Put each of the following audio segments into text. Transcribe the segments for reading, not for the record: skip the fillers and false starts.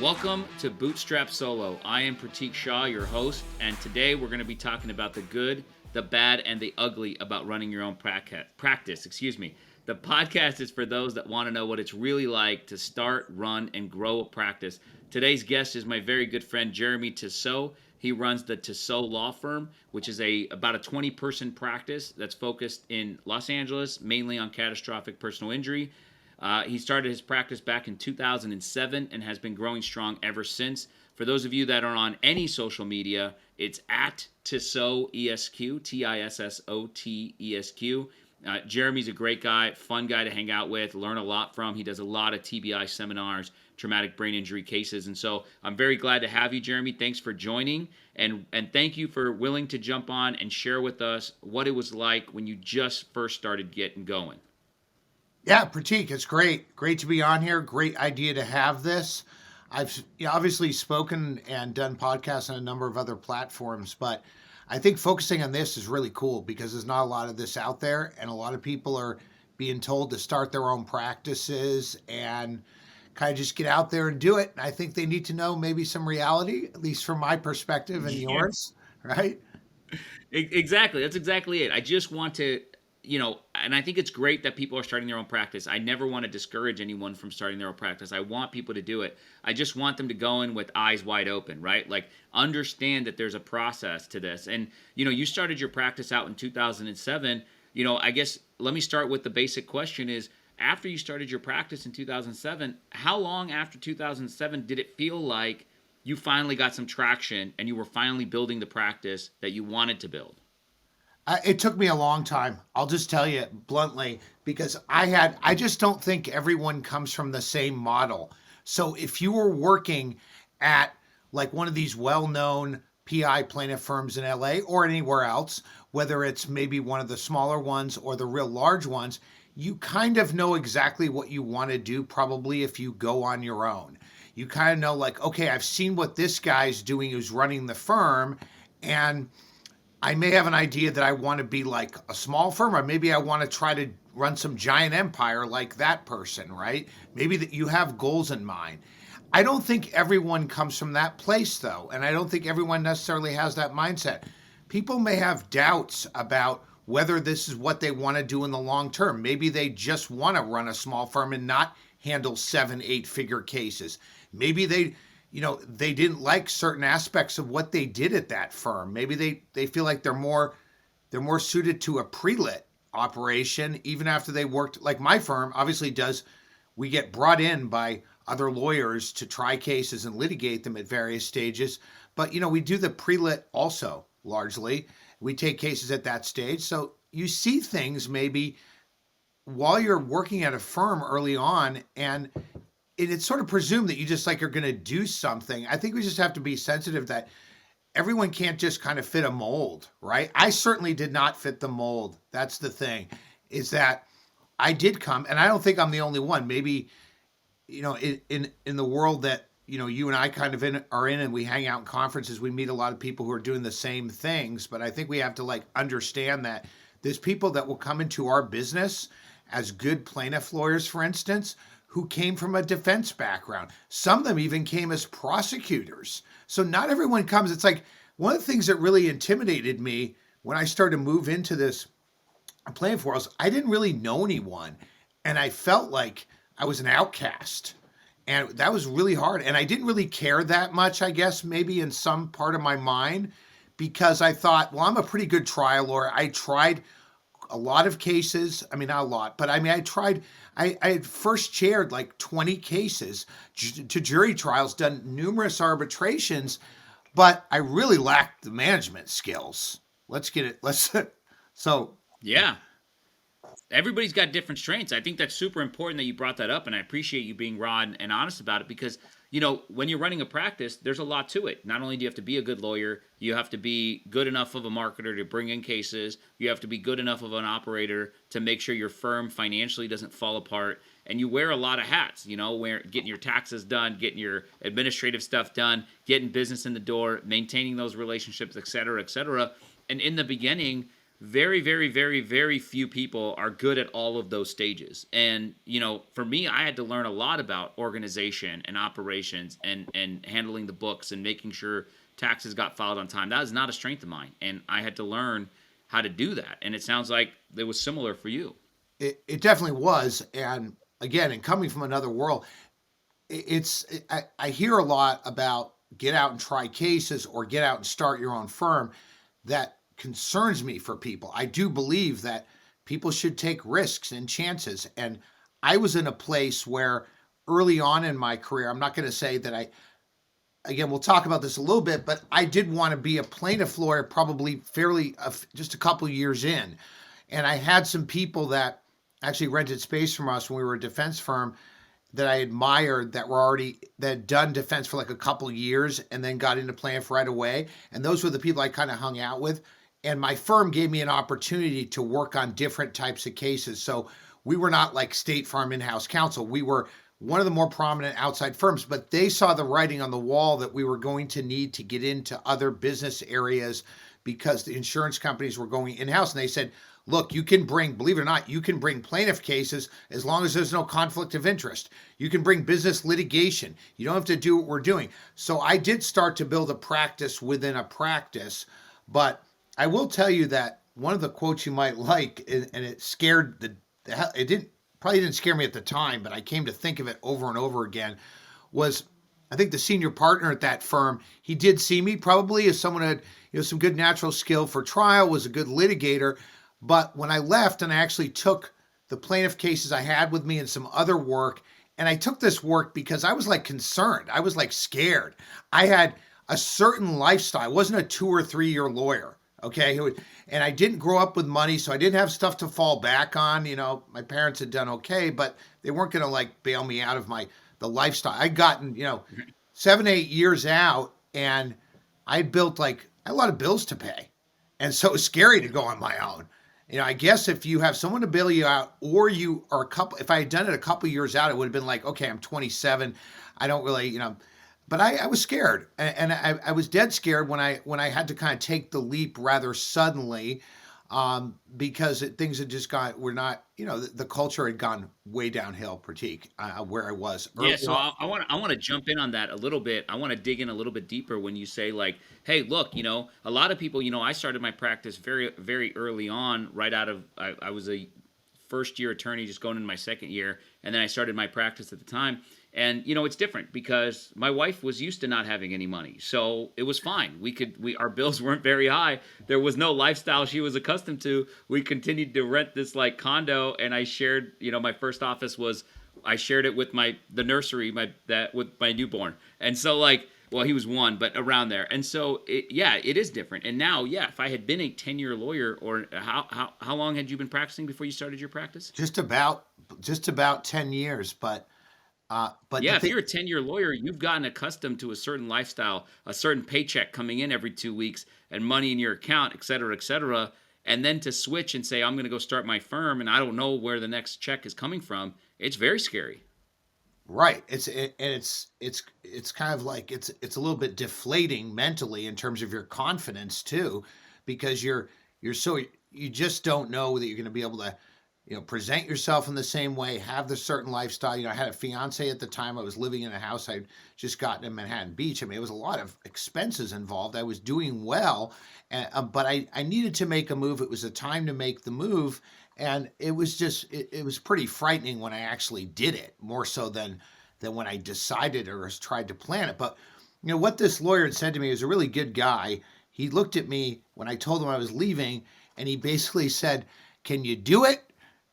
Welcome to Bootstrapped Solo. I am Pratik Shah, your host, and today we're going to be talking about the good, the bad, and the ugly about running your own practice. The podcast is for those that want to know what it's really like to start, run, and grow a practice. Today's guest is my very good friend Jeremy Tissot. He runs the Tissot Law Firm, which is about a 20-person practice that's focused in Los Angeles, mainly on catastrophic personal injury. He started his practice back in 2007 and has been growing strong ever since. For those of you that are on any social media, it's at Tissot ESQ, Tissot ESQ. Jeremy's a great guy, fun guy to hang out with, learn a lot from. He does a lot of TBI seminars, traumatic brain injury cases. And so I'm very glad to have you, Jeremy. Thanks for joining. And thank you for willing to jump on and share with us what it was like when you just first started getting going. Yeah, Pratik, it's great. Great to be on here. Great idea to have this. I've obviously spoken and done podcasts on a number of other platforms, but I think focusing on this is really cool because there's not a lot of this out there, and a lot of people are being told to start their own practices and kind of just get out there and do it. And I think they need to know maybe some reality, at least from my perspective and yours, right? Exactly. That's exactly it. I just want to, and I think it's great that people are starting their own practice. I never want to discourage anyone from starting their own practice. I want people to do it. I just want them to go in with eyes wide open, right? Like, understand that there's a process to this. And, you started your practice out in 2007. I guess let me start with the basic question is, after you started your practice in 2007, how long after 2007 did it feel like you finally got some traction and you were finally building the practice that you wanted to build? It took me a long time. I'll just tell you bluntly, because I just don't think everyone comes from the same model. So if you were working at like one of these well-known PI plaintiff firms in LA or anywhere else, whether it's maybe one of the smaller ones or the real large ones, you kind of know exactly what you want to do probably if you go on your own. You kind of know like, okay, I've seen what this guy's doing who's running the firm, and I may have an idea that I want to be like a small firm, or maybe I want to try to run some giant empire like that person, right? Maybe that you have goals in mind. I don't think everyone comes from that place though, and I don't think everyone necessarily has that mindset. People may have doubts about whether this is what they want to do in the long term. Maybe they just want to run a small firm and not handle 7, 8 figure cases. Maybe they didn't like certain aspects of what they did at that firm. Maybe they feel like they're more suited to a pre-lit operation even after they worked, like my firm obviously does. We get brought in by other lawyers to try cases and litigate them at various stages, but we do the pre-lit also. Largely we take cases at that stage, so you see things maybe while you're working at a firm early on, and it's sort of presumed that you just like are going to do something. I think we just have to be sensitive that everyone can't just kind of fit a mold, right? I certainly did not fit the mold. That's the thing, is that I did come, and I don't think I'm the only one. Maybe, in the world that, you and I kind of are in, and we hang out in conferences, we meet a lot of people who are doing the same things. But I think we have to like understand that there's people that will come into our business as good plaintiff lawyers, for instance, who came from a defense background. Some of them even came as prosecutors. So not everyone comes. It's like one of the things that really intimidated me when I started to move into this plaintiff world, I didn't really know anyone. And I felt like I was an outcast. And that was really hard. And I didn't really care that much, I guess, maybe in some part of my mind, because I thought, well, I'm a pretty good trial lawyer. I tried a lot of cases. I mean, not a lot, but I mean, I had first chaired like 20 cases to jury trials, done numerous arbitrations, but I really lacked the management skills. So Yeah. Everybody's got different strengths. I think that's super important that you brought that up, and I appreciate you being raw and honest about it because, when you're running a practice, there's a lot to it. Not only do you have to be a good lawyer, you have to be good enough of a marketer to bring in cases. You have to be good enough of an operator to make sure your firm financially doesn't fall apart. And you wear a lot of hats, getting your taxes done, getting your administrative stuff done, getting business in the door, maintaining those relationships, et cetera, et cetera. And in the beginning, very, very, very, very few people are good at all of those stages. And, for me, I had to learn a lot about organization and operations and handling the books and making sure taxes got filed on time. That is not a strength of mine. And I had to learn how to do that. And it sounds like it was similar for you. It definitely was. And again, and coming from another world, I hear a lot about get out and try cases or get out and start your own firm. That concerns me for people. I do believe that people should take risks and chances. And I was in a place where early on in my career, I'm not going to say that again, we'll talk about this a little bit, but I did want to be a plaintiff lawyer probably fairly just a couple years in. And I had some people that actually rented space from us when we were a defense firm that I admired that had done defense for like a couple years and then got into plaintiff right away. And those were the people I kind of hung out with. And my firm gave me an opportunity to work on different types of cases. So we were not like State Farm in-house counsel. We were one of the more prominent outside firms, but they saw the writing on the wall that we were going to need to get into other business areas because the insurance companies were going in-house. And they said, look, you can bring, believe it or not, you can bring plaintiff cases as long as there's no conflict of interest. You can bring business litigation. You don't have to do what we're doing. So I did start to build a practice within a practice, but I will tell you that one of the quotes you might like, and it scared the hell, probably didn't scare me at the time, but I came to think of it over and over again, was I think the senior partner at that firm, he did see me probably as someone who had some good natural skill for trial, was a good litigator. But when I left and I actually took the plaintiff cases I had with me and some other work, and I took this work because I was like concerned. I was like scared. I had a certain lifestyle. I wasn't a 2 or 3 year lawyer. Okay. And I didn't grow up with money, so I didn't have stuff to fall back on. My parents had done okay, but they weren't going to like bail me out of the lifestyle. I'd gotten, 7, 8 years out, and I built I had a lot of bills to pay. And so it was scary to go on my own. I guess if you have someone to bail you out, or you are if I had done it a couple years out, it would have been like, okay, I'm 27. I don't really, but I was scared, and I was dead scared when I had to kind of take the leap rather suddenly, because things had just were not, the culture had gone way downhill, Pratik, where I was. Yeah, so I want to jump in on that a little bit. I want to dig in a little bit deeper when you say like, hey, look, a lot of people, I started my practice very, very early on, right out of I was a first year attorney, just going into my second year, and then I started my practice at the time. And it's different because my wife was used to not having any money, so it was fine. Our bills weren't very high. There was no lifestyle she was accustomed to. We continued to rent this like condo, and I shared. My first office was I shared it with the nursery with my newborn, and so well, he was 1, but around there. And so it is different. And now, if I had been a 10-year lawyer, or how long had you been practicing before you started your practice? Just about 10 years, but if you're a 10-year lawyer, you've gotten accustomed to a certain lifestyle, a certain paycheck coming in every 2 weeks, and money in your account, et cetera, and then to switch and say, I'm going to go start my firm, and I don't know where the next check is coming from. It's very scary. Right. It's kind of like it's a little bit deflating mentally in terms of your confidence too, because you just don't know that you're going to be able to present yourself in the same way, have the certain lifestyle. I had a fiance at the time. I was living in a house I'd just gotten in Manhattan Beach. I mean, it was a lot of expenses involved. I was doing well, but I needed to make a move. It was a time to make the move. And it was just, it was pretty frightening when I actually did it, more so than when I decided or tried to plan it. But, what this lawyer had said to me was a really good guy. He looked at me when I told him I was leaving, and he basically said, can you do it?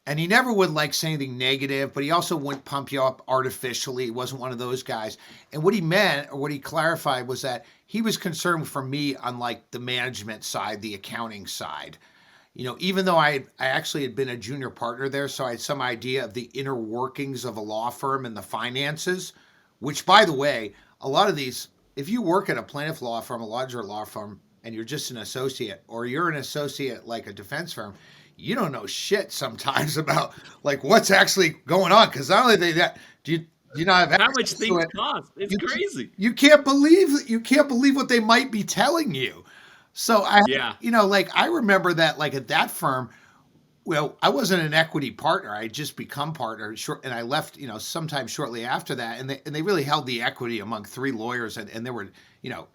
And he never would say anything negative, but he also wouldn't pump you up artificially. He wasn't one of those guys. And what he meant, or what he clarified, was that he was concerned for me on the management side, the accounting side. Even though I actually had been a junior partner there, so I had some idea of the inner workings of a law firm and the finances, which, by the way, a lot of these, if you work at a plaintiff law firm, a larger law firm, and you're just an associate, or you're an associate like a defense firm, you don't know shit sometimes about what's actually going on. Because not only that, do you not have how much things cost? It's crazy. You can't believe what they might be telling you. So I, Yeah. like I remember that like at that firm, well, I wasn't an equity partner. I had just become partner short, and I left, sometime shortly after that. And they really held the equity among three lawyers, and there were, you know,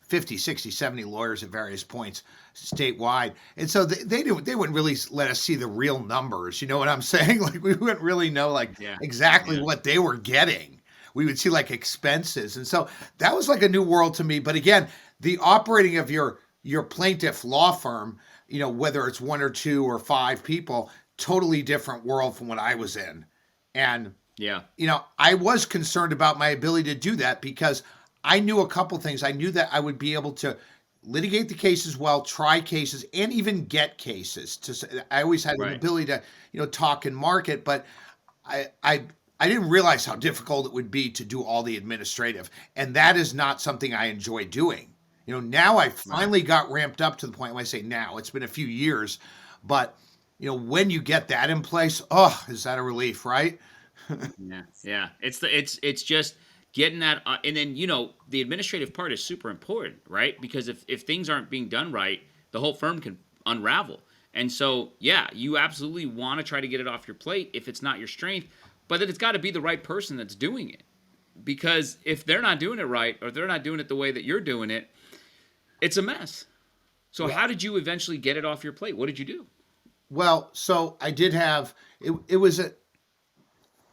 50, 60, 70 lawyers at various points statewide. And so they wouldn't really let us see the real numbers. You know what I'm saying? Like we wouldn't really know like Yeah. exactly Yeah. what they were getting. We would see like expenses. And so that was like a new world to me. But again, the operating of your plaintiff law firm, whether it's one or two or five people, totally different world from what I was in. And Yeah. I was concerned about my ability to do that because I knew a couple things. I knew that I would be able to litigate the cases well, try cases, and even get cases. I always had an Right. ability to, talk and market, but I, I, I didn't realize how difficult it would be to do all the administrative, and that is not something I enjoy doing. Now I Right. finally got ramped up to the point when I say now, it's been a few years, but when you get that in place, oh, is that a relief, right? Yeah, yeah. It's just getting that, and then the administrative part is super important, right? Because if things aren't being done right, the whole firm can unravel. And so, yeah, you absolutely want to try to get it off your plate if it's not your strength, but then it's got to be the right person that's doing it. Because if they're not doing it right, or they're not doing it the way that you're doing it, it's a mess. So, Yeah. how did you eventually get it off your plate? What did you do? Well, so I did have it. It was a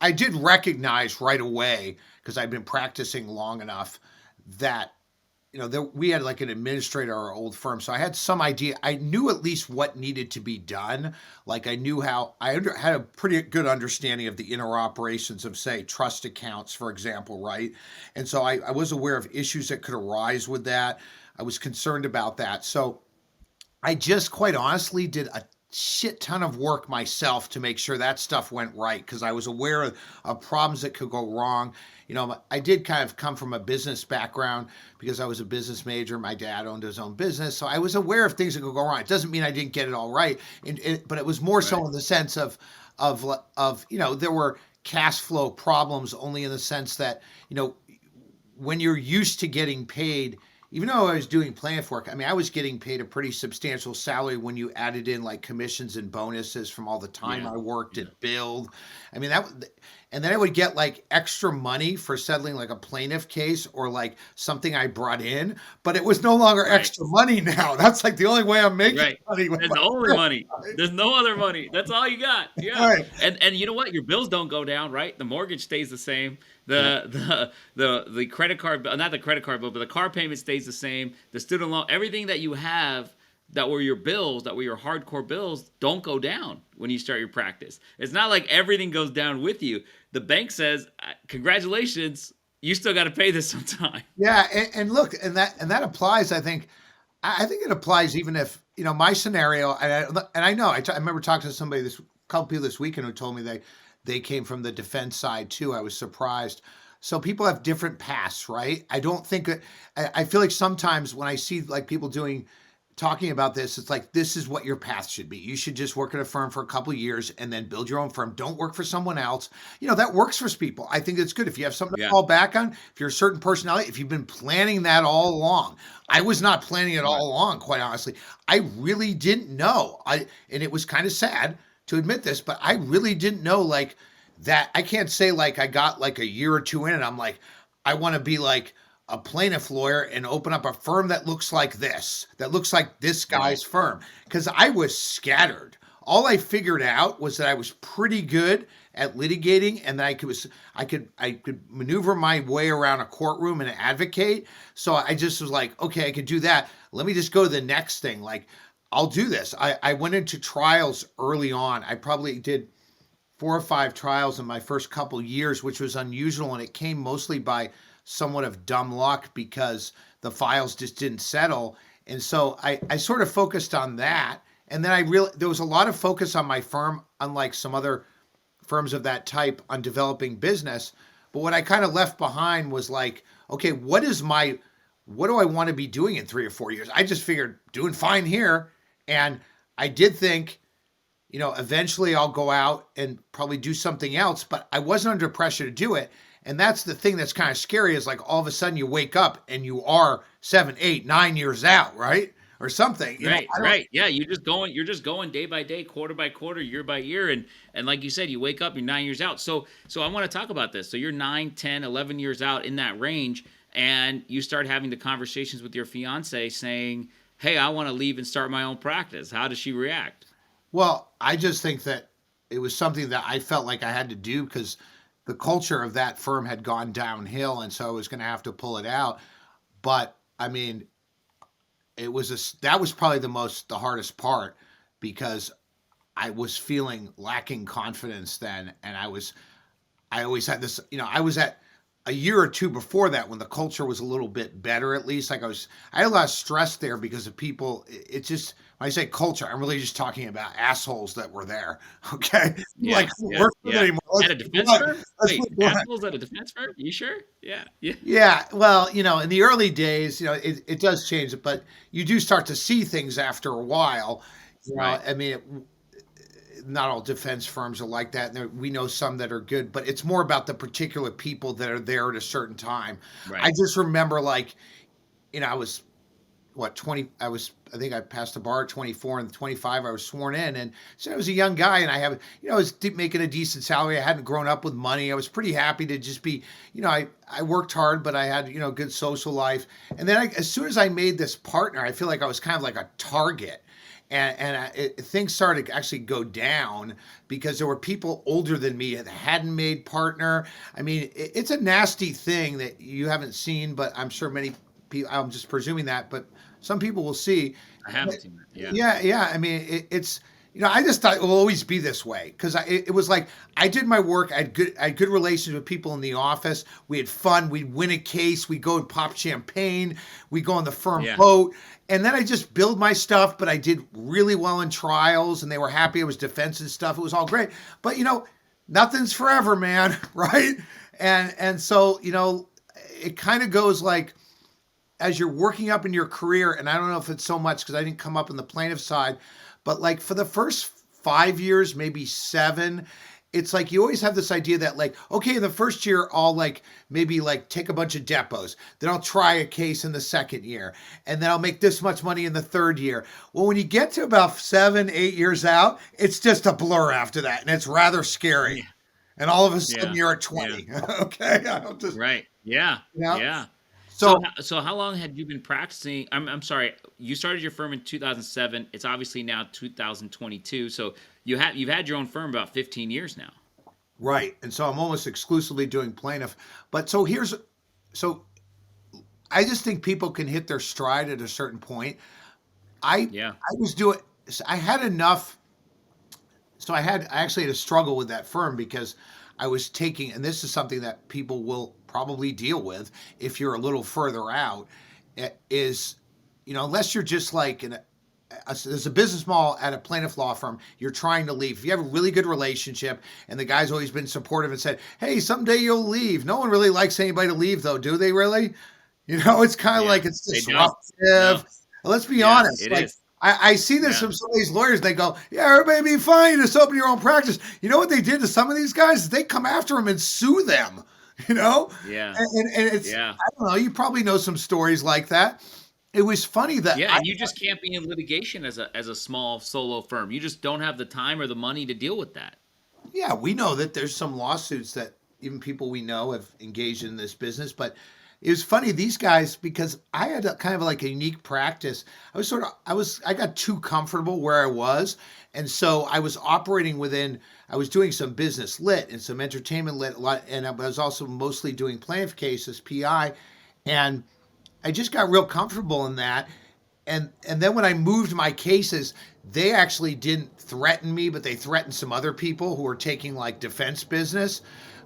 I did recognize right away because I've been practicing long enough that we had like an administrator at our old firm, so I had some idea. I knew at least what needed to be done. Like I knew how had a pretty good understanding of the inner operations of, say, trust accounts, for example, right? And so I was aware of issues that could arise with that. I was concerned about that. So I just quite honestly did a shit ton of work myself to make sure that stuff went right because I was aware of problems that could go wrong. I did kind of come from a business background because I was a business major. My dad owned his own business, so I was aware of things that could go wrong. It doesn't mean I didn't get it all right, but it was more so Right. in the sense of there were cash flow problems only in the sense that when you're used to getting paid, even though I was doing plaintiff work, I mean, I was getting paid a pretty substantial salary when you added in like commissions and bonuses from all the time Yeah. I worked Yeah. at Build. I mean, and then I would get like extra money for settling like a plaintiff case or like something I brought in, but it was no longer Right. extra money now. That's like the only way I'm making Right. money with That's my the only money. There's no other money. That's all you got. all Yeah. right. And you know what? Your bills don't go down, right? The mortgage stays the same. Yeah. The credit card bill, not the credit card bill, but the car payment stays the same. The student loan, everything that you have that were your bills, that were your hardcore bills, don't go down when you start your practice. It's not like everything goes down with you. The bank says, "Congratulations, you still got to pay this sometime." Yeah, and look, and that applies. I think it applies even if my scenario. And I know I remember talking to somebody couple people this weekend who told me they came from the defense side too. I was surprised. So people have different paths, right? I don't think that I feel like sometimes when I see like people talking about this, it's like this is what your path should be. You should just work at a firm for a couple of years and then build your own firm. Don't work for someone else. That works for people. I think it's good if you have something to Yeah. fall back on. If you're a certain personality, if you've been planning that all along. I was not planning it Right. all along, quite honestly. I really didn't know. And it was kind of sad to admit this, but I really didn't know like that. I can't say like I got like a year or two in and I'm like, I want to be like a plaintiff lawyer and open up a firm that looks like this Right. guy's firm. Because I was scattered. All I figured out was that I was pretty good at litigating and that I could maneuver my way around a courtroom and advocate. So I just was like, okay, I could do that. Let me just go to the next thing. Like, I'll do this. I went into trials early on. I probably did 4 or 5 trials in my first couple years, which was unusual, and it came mostly by somewhat of dumb luck because the files just didn't settle. And so I sort of focused on that. And then there was a lot of focus on my firm, unlike some other firms of that type, on developing business. But what I kind of left behind was like, okay, what do I want to be doing in 3 or 4 years? I just figured doing fine here. And I did think, eventually I'll go out and probably do something else, but I wasn't under pressure to do it. And that's the thing that's kind of scary is like all of a sudden you wake up and you are 7, 8, 9 years out, right? or something. Right, I don't. right. Yeah, you're just going day by day, quarter by quarter, year by year, and like you said, you wake up, you're 9 years out. So I want to talk about this. So you're 9, 10, 11 years out in that range, and you start having the conversations with your fiance saying, "Hey, I want to leave and start my own practice." How does she react? Well, I just think that it was something that I felt like I had to do because the culture of that firm had gone downhill, and so I was going to have to pull it out. But I mean, that was probably the hardest part because I was feeling lacking confidence then, and I always had this, I was at a year or two before that when the culture was a little bit better, at least. I had a lot of stress there because of people. It's just, when I say culture, I'm really just talking about assholes that were there. Okay. Like, Yeah, I don't yeah, work with them yeah. anymore. At a Let's be defense blunt. firm? Let's be Wait, blunt. assholes at a defense firm? You sure? Yeah, yeah. Yeah. Well, in the early days, it does change, but you do start to see things after a while. Right, I mean, not all defense firms are like that. And we know some that are good, but it's more about the particular people that are there at a certain time. I right. just remember, like, I was what 20. I think I passed the bar at 24, and 25 I was sworn in, and so I was a young guy, and I was making a decent salary. I hadn't grown up with money. I was pretty happy to just be, I worked hard, but I had good social life. And then as soon as I made this partner, I feel like I was kind of like a target, things started to actually go down because there were people older than me that hadn't made partner. I mean, it's a nasty thing that you haven't seen, but I'm sure many people. I'm just presuming that, but some people will see. I haven't seen that. Yeah. Yeah, yeah. I mean, it's I just thought it will always be this way because it was like I did my work. I had good relations with people in the office. We had fun. We'd win a case. We'd go and pop champagne. We'd go on the firm Yeah. boat. And then I just build my stuff, but I did really well in trials, and they were happy. It was defense and stuff. It was all great. But nothing's forever, man, right? And so it kind of goes like, as you're working up in your career, and I don't know if it's so much because I didn't come up on the plaintiff side, but like for the first 5 years, maybe 7, it's like you always have this idea that, like, okay, in the first year, I'll like maybe like take a bunch of depots, then I'll try a case in the second year, and then I'll make this much money in the third year. Well, when you get to about 7, 8 years out, it's just a blur after that, and it's rather scary. Yeah. And all of a sudden, Yeah. you're at Yeah. 20. Okay, I don't just Right. Yeah. you know. Yeah. So, So so how long had you been practicing? I'm sorry. You started your firm in 2007. It's obviously now 2022. So you've had your own firm about 15 years now. right, and so I'm almost exclusively doing plaintiff. But so I just think people can hit their stride at a certain point. Yeah. I was doing. I had enough. So I actually had a struggle with that firm because I was taking, and this is something that people will probably deal with if you're a little further out, is, unless you're just like there's a business model at a plaintiff law firm, you're trying to leave. If you have a really good relationship and the guy's always been supportive and said, hey, someday you'll leave. No one really likes anybody to leave, though, do they really? It's kind of Yeah. like it's They don't. disruptive. No. Let's be Yeah. honest. It Like, is. I see this Yeah. from some of these lawyers. They go, yeah, everybody be fine. Just open your own practice. You know what they did to some of these guys? They come after them and sue them, you know? Yeah. And it's, Yeah. I don't know, you probably know some stories like that. It was funny that Yeah. And you just can't be in litigation as a small solo firm. You just don't have the time or the money to deal with that. yeah, we know that there's some lawsuits that even people we know have engaged in this business, but it was funny, these guys, because I had kind of like a unique practice. I got too comfortable where I was. And so I was I was doing some business lit and some entertainment lit a lot. And I was also mostly doing plaintiff cases, PI. And I just got real comfortable in that. And then when I moved my cases, they actually didn't threaten me, but they threatened some other people who were taking like defense business.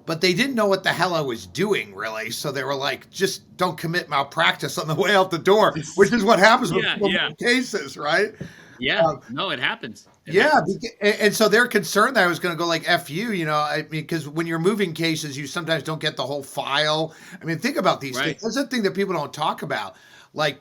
But they didn't know what the hell I was doing, really. So they were like, just don't commit malpractice on the way out the door, which is what happens with Yeah. people Yeah. in cases, right? Yeah. Um, No, it happens. It yeah, happens. and so they're concerned that I was going to go like F you, I mean, because when you're moving cases, you sometimes don't get the whole file. I mean, think about these Right. things. That's the thing that people don't talk about. Like,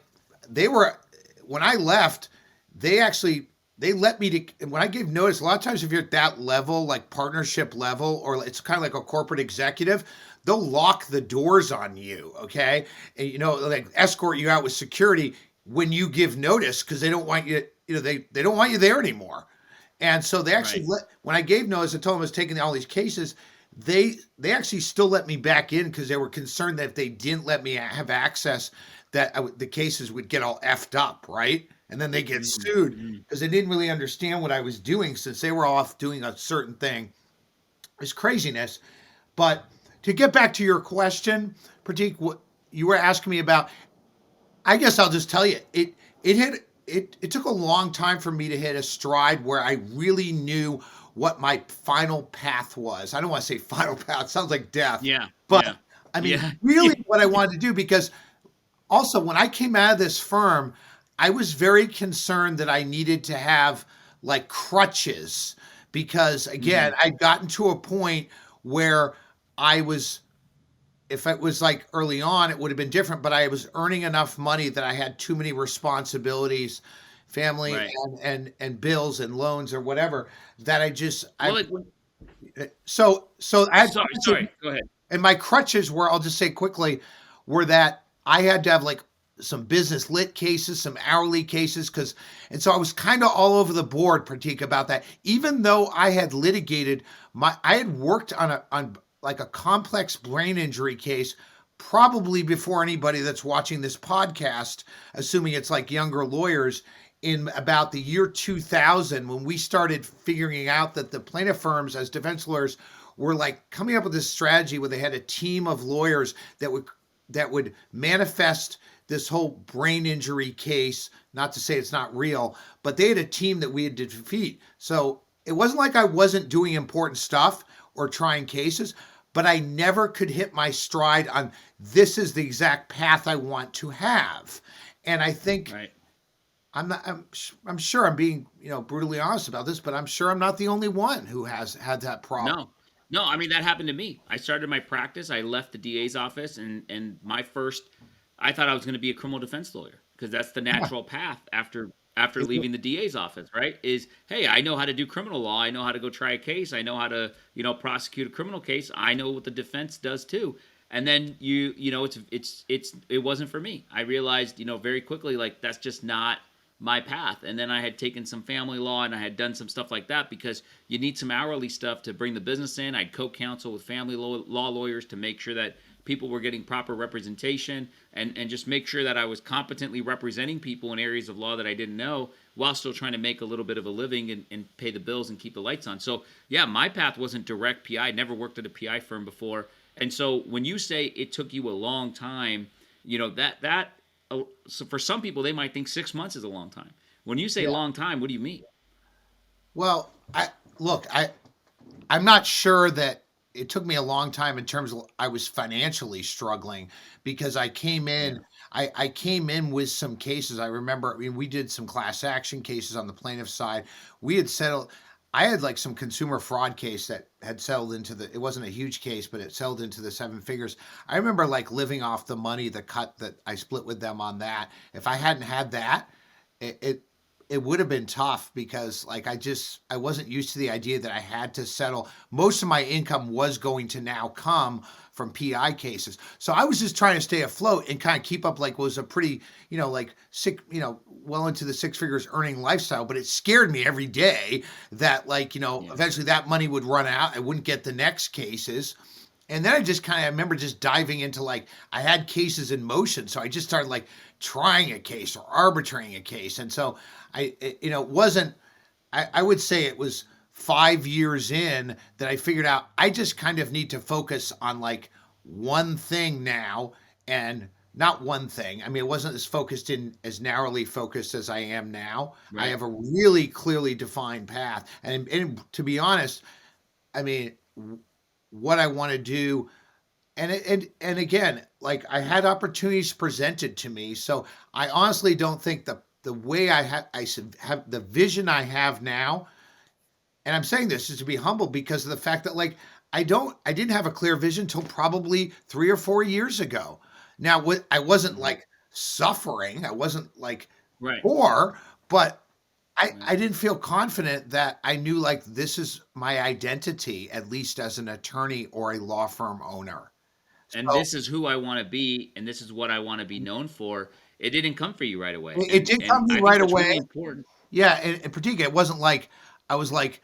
when I left, they let me to, when I gave notice, a lot of times if you're at that level, like partnership level, or it's kind of like a corporate executive, they'll lock the doors on you, okay? And, like escort you out with security. when you give notice because they don't want you, they don't want you there anymore. And so they actually Right. when I gave notice, I told them I was taking all these cases. They actually still let me back in because they were concerned that if they didn't let me have access, that the cases would get all effed up, right? And then they get sued Mm-hmm. because they didn't really understand what I was doing since they were off doing a certain thing. It's craziness. But to get back to your question, Pratik, what you were asking me about, I guess I'll just tell you, it took a long time for me to hit a stride where I really knew what my final path was. I don't want to say final path, sounds like death, Yeah. but Yeah. I mean Yeah. really what I wanted to do, because also when I came out of this firm, I was very concerned that I needed to have like crutches because hmm again, I'd gotten to a point where I was, if it was like early on, it would have been different, but I was earning enough money that I had too many responsibilities, family Right. and bills and loans or whatever, that Well, I like, so I had sorry, crutches, sorry. Go ahead. and my crutches were, I'll just say quickly, were that I had to have like some business lit cases, some hourly cases, because and so I was kind of all over the board, Pratik, about that. Even though I had litigated I had worked on like a complex brain injury case probably before anybody that's watching this podcast, assuming it's like younger lawyers, in about the year 2000, when we started figuring out that the plaintiff firms as defense lawyers were like coming up with this strategy where they had a team of lawyers that would manifest this whole brain injury case. Not to say it's not real, but they had a team that we had to defeat. So it wasn't like I wasn't doing important stuff or trying cases, but I never could hit my stride on this is the exact path I want to have. And I think Right. I'm not. I'm sure I'm being brutally honest about this, but I'm sure I'm not the only one who has had that problem. No, no. I mean, that happened to me. I started my practice. I left the DA's office, and my first, I thought I was going to be a criminal defense lawyer because that's the Yeah. natural path after leaving the DA's office. Right? Is, hey, I know how to do criminal law. I know how to go try a case. I know how to prosecute a criminal case. I know what the defense does too. And then it wasn't for me. I realized very quickly, like, that's just not my path. And then I had taken some family law and I had done some stuff like that because you need some hourly stuff to bring the business in. I'd co-counsel with family law lawyers to make sure that people were getting proper representation and just make sure that I was competently representing people in areas of law that I didn't know while still trying to make a little bit of a living and pay the bills and keep the lights on. So yeah, my path wasn't direct PI. I'd never worked at a PI firm before. And so when you say it took you a long time, that so for some people they might think 6 months is a long time. When you say Yeah. long time, what do you mean? Well, I look. I'm not sure that it took me a long time in terms of I was financially struggling because I came Yeah. in. I came in with some cases. I remember. I mean, we did some class action cases on the plaintiff side. We had settled. I had like some consumer fraud case that had settled into the. It wasn't a huge case, but it settled into the seven figures. I remember like living off the money, the cut that I split with them on that. If I hadn't had that, it would have been tough because like I wasn't used to the idea that I had to settle. Most of my income was going to now come from PI cases. So I was just trying to stay afloat and kind of keep up like was a pretty, like six, well into the six figures earning lifestyle, but it scared me every day that like, Yeah. eventually that money would run out. I wouldn't get the next cases. And then I remember just diving into like, I had cases in motion. So I just started like trying a case or arbitrating a case. And so it wasn't, I would say it was 5 years in that I figured out I just kind of need to focus on like one thing now and not one thing. I mean, it wasn't as narrowly focused as I am now. I Right. have a really clearly defined path. And to be honest, I mean, what I want to do, and again, like I had opportunities presented to me, so I honestly don't think the way I should have the vision I have now, and I'm saying this is to be humble because of the fact that like I didn't have a clear vision till probably 3 or 4 years ago. Now, I wasn't hmm like suffering, I wasn't like Right. poor, but Right. I didn't feel confident that I knew like this is my identity, at least as an attorney or a law firm owner. And So this is who I want to be, and this is what I want to be known for. it didn't come for you right away. It did And come to me I think right that's away. really important. Yeah, and particularly, it wasn't like I was like,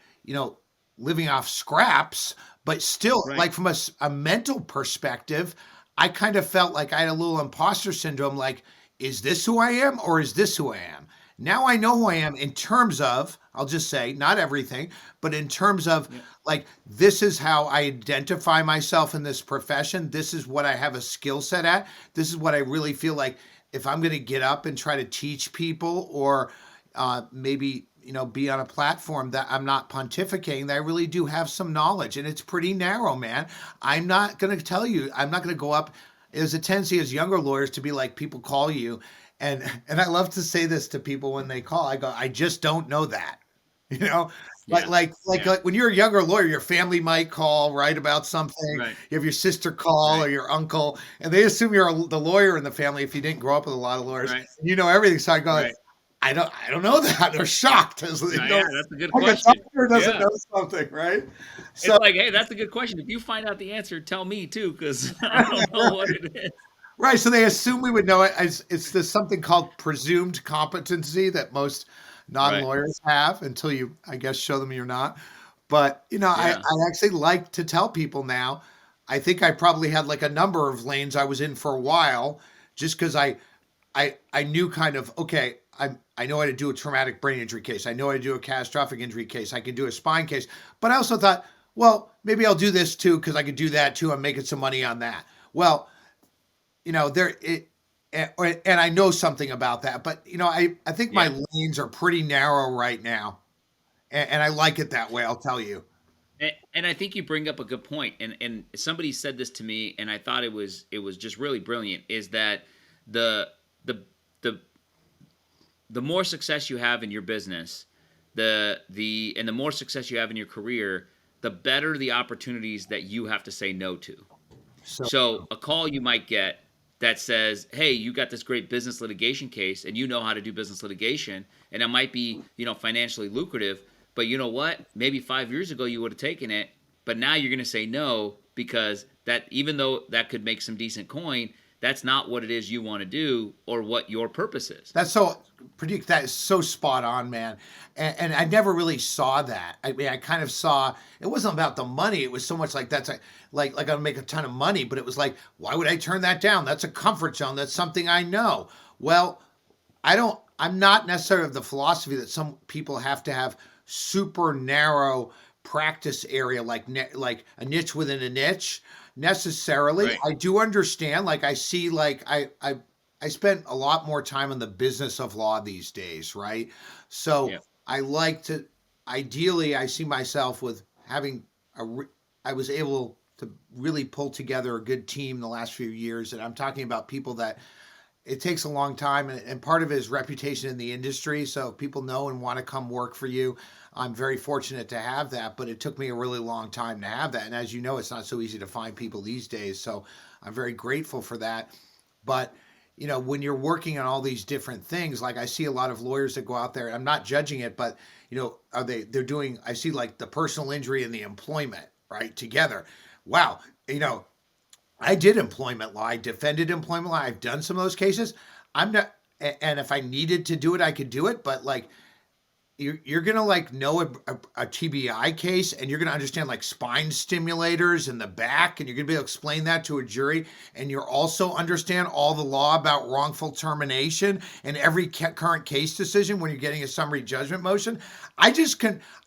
living off scraps, but still, Right. like from a mental perspective, I kind of felt like I had a little imposter syndrome. Like, is this who I am, or is this who I am? Now I know who I am in terms of, I'll just say, not everything, but in terms of Yeah. like, this is how I identify myself in this profession. This is what I have a skill set at. This is what I really feel like if I'm going to get up and try to teach people, or maybe be on a platform, that I'm not pontificating, that I really do have some knowledge, and it's pretty narrow, man. I'm not going to tell you, I'm not going to go up. There's a tendency as younger lawyers to be like, people call you, and I love to say this to people when they call. I go, I just don't know that. you know like Yeah. like like Yeah. like when you're a younger lawyer, your family might call, right, about something. Right. You have your sister call, or Right. your uncle, and they assume you're the lawyer in the family if you didn't grow up with a lot of lawyers. Right. You know everything. So I go, Right. I don't know that. They're shocked, as Yeah, yeah, that's a good like a question. doctor doesn't Yeah. know something, right? So It's like, hey, that's a good question. If you find out the answer, tell me too, because I don't know what it is. right, so they assume we would know it. It's this something called presumed competency that most Right. non-lawyers have, until you, I guess, show them you're not. But Yeah. I actually like to tell people now. I think I probably had like a number of lanes I was in for a while, just because I knew kind of, okay, I know how to do a traumatic brain injury case. I know how to do a catastrophic injury case. I can do a spine case. But I also thought, well, maybe I'll do this too, because I could do that too. I'm making some money on that. Well, there it and I know something about that, but I think my Yeah. lanes are pretty narrow right now, and I like it that way. I'll tell you. And I think you bring up a good point. And somebody said this to me, and I thought it was just really brilliant. Is that the the the the more success you have in your business, the more success you have in your career, the better the opportunities that you have to say no to. So So a call you might get that says, "Hey, you got this great business litigation case, and you know how to do business litigation, and it might be, financially lucrative, but you know what? Maybe 5 years ago you would have taken it, but now you're going to say no because that, even though that could make some decent coin, that's not what it is you want to do or what your purpose is." that's so predict that is so spot on, man. And I never really saw that. I mean, I kind of saw it wasn't about the money. It was so much like, that's like I'll make a ton of money, but it was like, why would I turn that down? That's a comfort zone. That's something I know. Well, I'm not necessarily of the philosophy that some people have to have super narrow practice area, like a niche within a niche, necessarily. Right. I do understand. Like, I see, like, I spent a lot more time in the business of law these days, right? So Yeah. I like to, ideally, I see myself with having I was able to really pull together a good team the last few years. And I'm talking about people that it takes a long time, and part of it is reputation in the industry. So if people know and want to come work for you, I'm very fortunate to have that, but it took me a really long time to have that. And as you know, it's not so easy to find people these days. So I'm very grateful for that. But when you're working on all these different things, like I see a lot of lawyers that go out there, I'm not judging it, but they're doing, I see like the personal injury and the employment, right, together. Wow. I did employment law. I defended employment law. I've done some of those cases. I'm not, and if I needed to do it, I could do it. But like, you're gonna like know a TBI case, and you're gonna understand like spine stimulators in the back, and you're gonna be able to explain that to a jury, and you're also understand all the law about wrongful termination and every current case decision when you're getting a summary judgment motion. I don't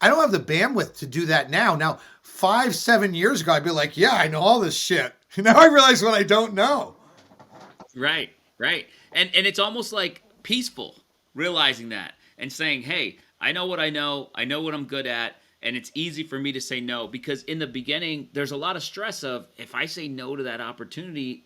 have the bandwidth to do that now. Now, 5, 7 years ago, I'd be like, yeah, I know all this shit. Now I realize what I don't know. Right, right. And it's almost like peaceful realizing that and saying, "Hey, I know what I know what I'm good at, and it's easy for me to say no." Because in the beginning, there's a lot of stress of, if I say no to that opportunity,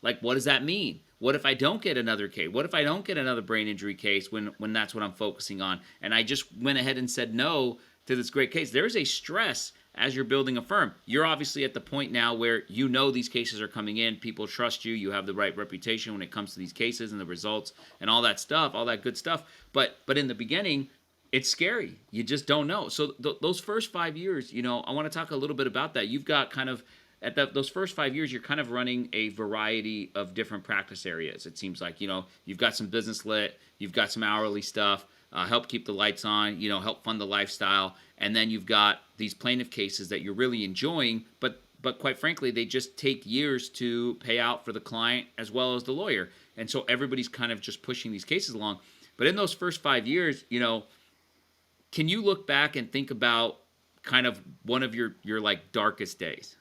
like, what does that mean? What if I don't get another case? What if I don't get another brain injury case when that's what I'm focusing on? And I just went ahead and said no to this great case. There's a stress as you're building a firm. You're obviously at the point now where these cases are coming in, people trust you, you have the right reputation when it comes to these cases and the results and all that stuff, all that good stuff. But in the beginning, it's scary. You just don't know. So those first 5 years, I want to talk a little bit about that. You've got kind of at those first 5 years, you're kind of running a variety of different practice areas. It seems like, you've got some business lit, you've got some hourly stuff, help keep the lights on, help fund the lifestyle, and then you've got these plaintiff cases that you're really enjoying, but quite frankly, they just take years to pay out for the client as well as the lawyer. And so everybody's kind of just pushing these cases along. But in those first 5 years, can you look back and think about kind of one of your like darkest days?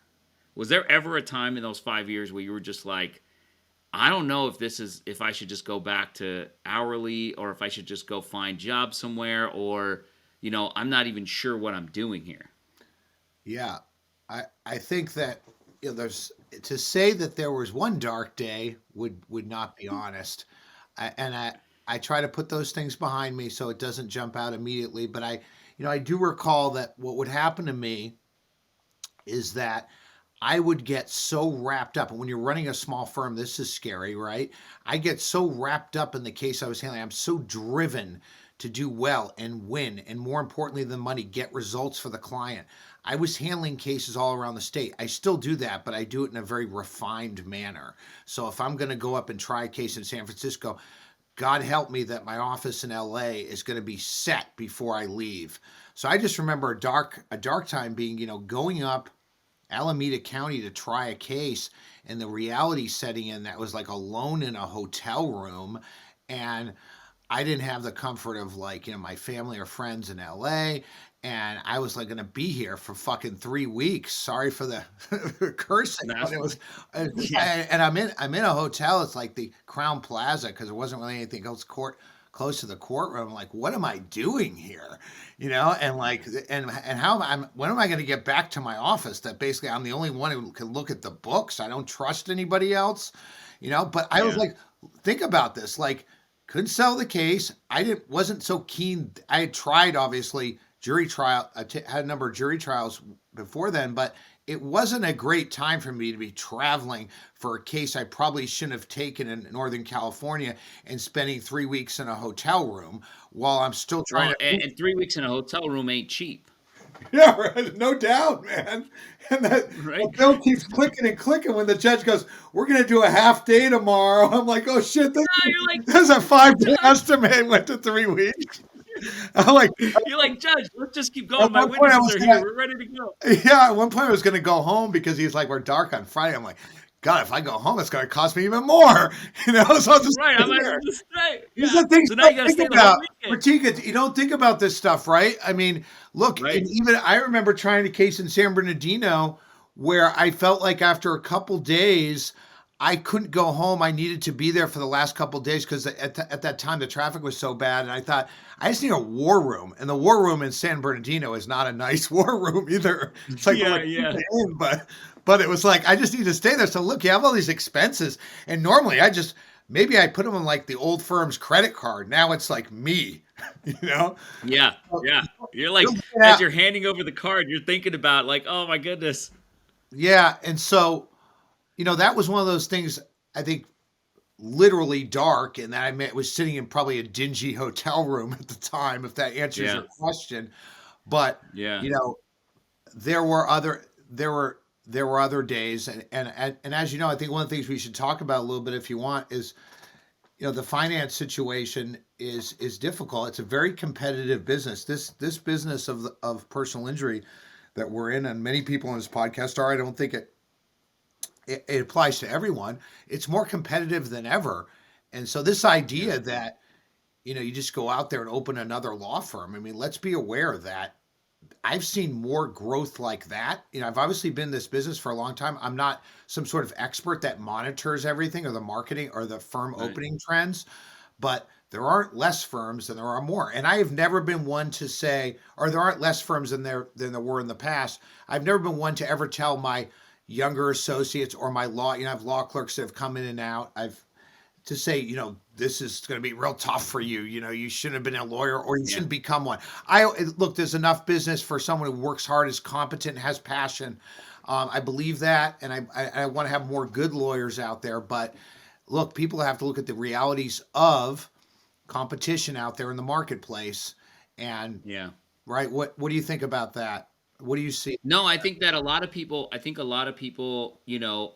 Was there ever a time in those 5 years where you were just like, I don't know if I should just go back to hourly, or if I should just go find jobs somewhere, or, I'm not even sure what I'm doing here? Yeah, I think that there's to say that there was one dark day would not be honest. I try to put those things behind me so it doesn't jump out immediately. But I do recall that what would happen to me is that I would get so wrapped up. And when you're running a small firm, this is scary, right? I get so wrapped up in the case I was handling. I'm so driven to do well and win, and more importantly than money, get results for the client. I was handling cases all around the state. I still do that, but I do it in a very refined manner. So if I'm going to go up and try a case in San Francisco, God help me that my office in LA is going to be set before I leave. So I just remember a dark time being, going up Alameda County to try a case, and the reality setting in that was like alone in a hotel room, and I didn't have the comfort of like, my family or friends in LA, and I was like going to be here for fucking 3 weeks. Sorry for the cursing, but it was, Yeah. and I'm in a hotel. It's like the Crown Plaza because there wasn't really anything else close to the courtroom. I'm like, what am I doing here? And like, and when am I going to get back to my office? That basically I'm the only one who can look at the books. I don't trust anybody else, but I was Yeah. like, think about this, like, couldn't sell the case. Wasn't so keen. I had tried, obviously, jury trial. Had a number of jury trials before then, but it wasn't a great time for me to be traveling for a case I probably shouldn't have taken in Northern California and spending 3 weeks in a hotel room while I'm still trying Well, to. and 3 weeks in a hotel room ain't cheap, Yeah, right. No doubt, man. And that right? the bill keeps clicking and clicking when the judge goes, "We're going to do a half day tomorrow." I'm like, "Oh shit, You're like, this is a 5 day Judge, estimate. Went to 3 weeks." I'm like, you're like, Judge, let's just keep at going. My one point I witnesses was are here. gonna, We're ready to go. yeah, at one point I was gonna go home because he's like, "We're dark on Friday." I'm like, God, if I go home, it's gonna cost me even more, So I'll just Right. I stay might as there. well just stay. These Yeah. are things So you now you don't got to think stay the whole about. weekend. Pratika, you don't think about this stuff, right? I mean, look, and Right. even I remember trying a case in San Bernardino where I felt like after a couple days, I couldn't go home. I needed to be there for the last couple days because at that time the traffic was so bad, and I thought I just need a war room. And the war room in San Bernardino is not a nice war room either. It's like we're Yeah. like Yeah. in, but it was like I just need to stay there. So look, you have all these expenses, and normally maybe I put them on like the old firm's credit card. Now it's like me, you know. Yeah. So, Yeah. You're like, yeah, as you're handing over the card, you're thinking about like, oh my goodness. yeah, and so that was one of those things. I think literally dark, and that was sitting in probably a dingy hotel room at the time. If that answers Yeah. your question, but Yeah. you know, there were other there were there were other days, and as you know, I think one of the things we should talk about a little bit, if you want, is the finance situation is difficult. It's a very competitive business. This business of personal injury that we're in, and many people on this podcast are. I don't think it applies to everyone. It's more competitive than ever, and so this Yeah. idea that you just go out there and open another law firm. I mean, let's be aware that I've seen more growth like that. I've obviously been in this business for a long time. I'm not some sort of expert that monitors everything or the marketing or the firm Right. opening trends, but there aren't less firms than there are more. And I have never been one to say, or there aren't less firms than there were in the past. I've never been one to ever tell my younger associates or my law, I have law clerks that have come in and out. I've to say, this is going to be real tough for you. You shouldn't have been a lawyer or you Yeah. shouldn't become one. Look, there's enough business for someone who works hard, is competent, has passion. I believe that, and I want to have more good lawyers out there. But look, people have to look at the realities of competition out there in the marketplace. And Yeah. right, what do you think about that? What do you see? No, I think that a lot of people, I think a lot of people,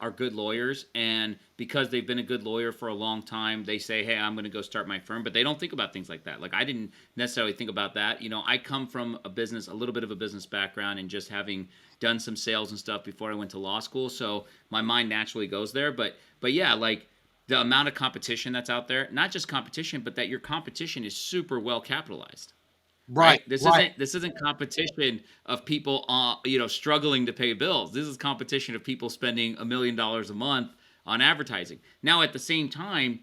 are good lawyers, and because they've been a good lawyer for a long time, they say, "Hey, I'm going to go start my firm," but they don't think about things like that. Like I didn't necessarily think about that. I come from a little bit of a business background, and just having done some sales and stuff before I went to law school, so my mind naturally goes there. But yeah, like the amount of competition that's out there, not just competition, but that your competition is super well capitalized, Right, right? This right. isn't this isn't competition of people struggling to pay bills. This is competition of people spending $1 million a month on advertising. Now at the same time,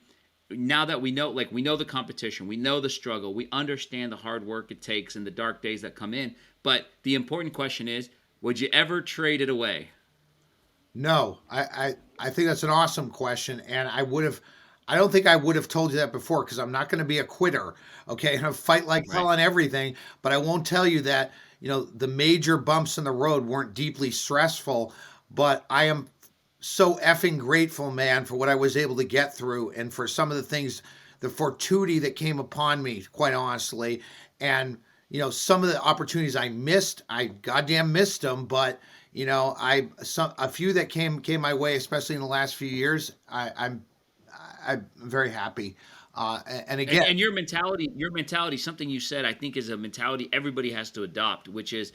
now that we know the competition, we know the struggle, we understand the hard work it takes and the dark days that come in, but the important question is, would you ever trade it away? No, I think that's an awesome question, and I don't think I would have told you that before because I'm not going to be a quitter, okay, and I fight like hell Right. on everything. But I won't tell you that the major bumps in the road weren't deeply stressful. But I am so effing grateful, man, for what I was able to get through, and for some of the things, the fortuity that came upon me, quite honestly, and some of the opportunities I missed, I goddamn missed them, but a few that came my way, especially in the last few years. I'm very happy. And And again, and your mentality, something you said, I think is a mentality everybody has to adopt, which is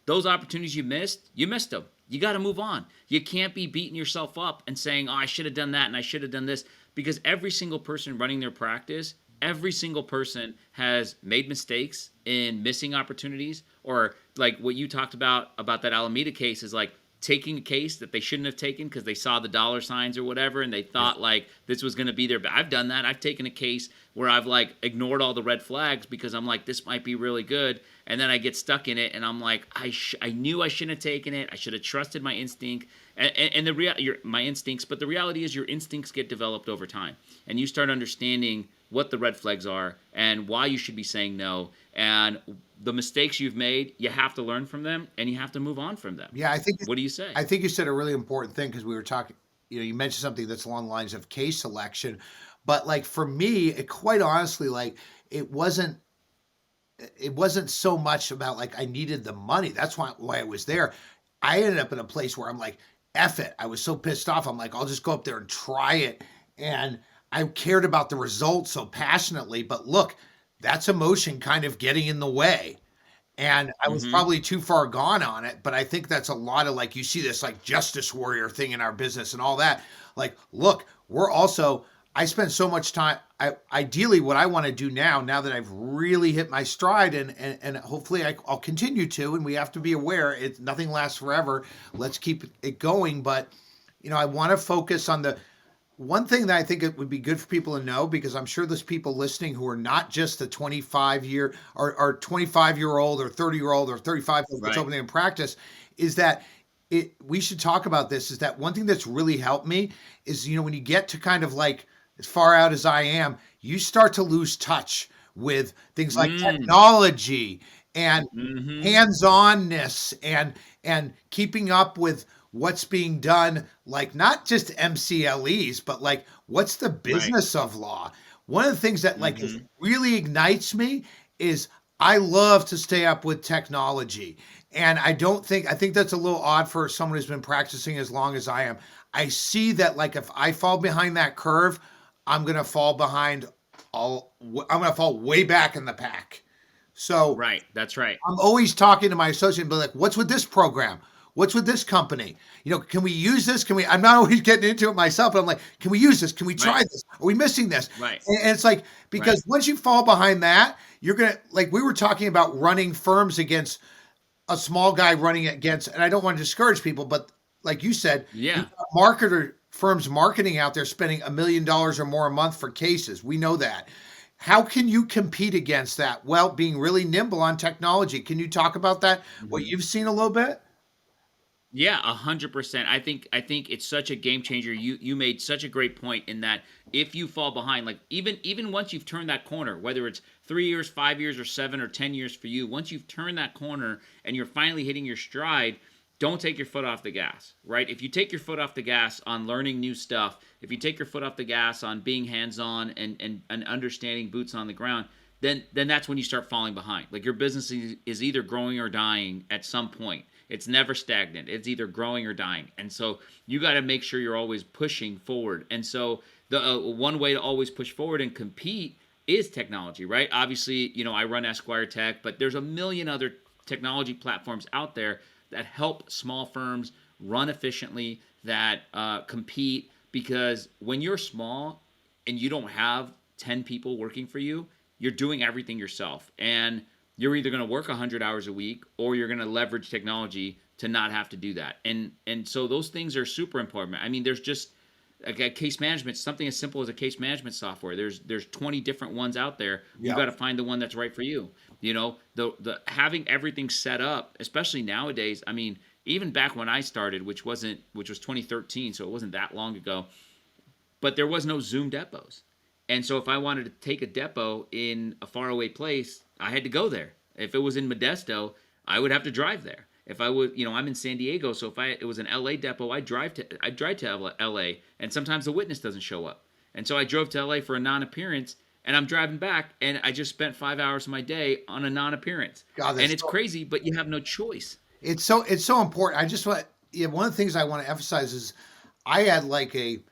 those opportunities you missed them. You got to move on. You can't be beating yourself up and saying, "Oh, I should have done that and I should have done this," because every single person running their practice, every single person has made mistakes in missing opportunities, or like what you talked about that Alameda case is like taking a case that they shouldn't have taken because they saw the dollar signs or whatever, and they yeah, thought like this was going to be their. I've done that. I've taken a case where I've like ignored all the red flags because I'm like, this might be really good, and then I get stuck in it, and I'm like, I knew I shouldn't have taken it. I should have trusted my instinct, and my instincts. But the reality is, your instincts get developed over time, and you start understanding what the red flags are and why you should be saying no, and the mistakes you've made, you have to learn from them and you have to move on from them. yeah, What do you say? I think you said a really important thing because we were talking. You mentioned something that's along the lines of case selection, but like for me, quite honestly, like it wasn't it wasn't so much about like I needed the money. That's why I was there. I ended up in a place where I'm like, F it. I was so pissed off. I'm like, I'll just go up there and try it. And I cared about the results so passionately. But look, that's emotion kind of getting in the way. And I was Mm-hmm. probably too far gone on it. But I think that's a lot of like, you see this like justice warrior thing in our business and all that. Like, look, I spend so much time. Ideally, what I want to do now that I've really hit my stride, and hopefully I'll continue to, and we have to be aware nothing lasts forever. Let's keep it going. But I want to focus on the one thing that I think it would be good for people to know, because I'm sure there's people listening who are not just the 25-year or 25-year-old or 30-year-old or 35-year-old that's Right. opening in practice, is that we should talk about this. Is that one thing that's really helped me is, when you get to kind of like as far out as I am, you start to lose touch with things like Mm. technology and Mm-hmm. hands-onness and keeping up with what's being done, like not just MCLEs, but like what's the Right. business of law. One of the things that like Mm-hmm. really ignites me is I love to stay up with technology. And I think that's a little odd for someone who's been practicing as long as I am. I see that like if I fall behind that curve, I'm going to fall behind I'm going to fall way back in the pack. So Right. That's right. I'm always talking to my associate and be like, what's with this program? What's with this company? Can we use this? I'm not always getting into it myself, but I'm like, can we use this? Can we Right. try this? Are we missing this? Right. And it's like, Right. because once you fall behind that, you're going to, like, we were talking about running firms against a small guy running against, and I don't want to discourage people, but like you said, Yeah. you've got marketer firms marketing out there spending $1 million or more a month for cases. We know that. How can you compete against that? Well, being really nimble on technology. Can you talk about that? What Mm-hmm. you've seen a little bit? Yeah, 100%. I think it's such a game changer. You made such a great point in that if you fall behind, like even once you've turned that corner, whether it's 3 years, 5 years, or 7 or 10 years for you, once you've turned that corner and you're finally hitting your stride, don't take your foot off the gas, right? If you take your foot off the gas on learning new stuff, if you take your foot off the gas on being hands on and understanding boots on the ground, then that's when you start falling behind. Like your business is either growing or dying at some point. It's never stagnant. It's either growing or dying. And so you got to make sure you're always pushing forward. And so the one way to always push forward and compete is technology, right? Obviously, I run Esquire Tech, but there's a million other technology platforms out there that help small firms run efficiently, that compete. Because when you're small and you don't have 10 people working for you, you're doing everything yourself. And you're either going to work 100 hours a week or you're going to leverage technology to not have to do that. And so those things are super important. I mean, there's just like a case management, something as simple as a case management software. There's 20 different ones out there. You got to find the one that's right for you. The having everything set up, especially nowadays. I mean, even back when I started, which was 2013, so it wasn't that long ago, but there was no Zoom depots. And so if I wanted to take a depot in a faraway place, I had to go there. If it was in Modesto, I would have to drive there. If I would, I'm in San Diego, so if it was an LA depot, I'd drive to LA, and sometimes the witness doesn't show up. And so I drove to LA for a non-appearance, and I'm driving back, and I just spent 5 hours of my day on a non-appearance. God, and it's crazy, but you have no choice. It's so important. One of the things I want to emphasize is I had like an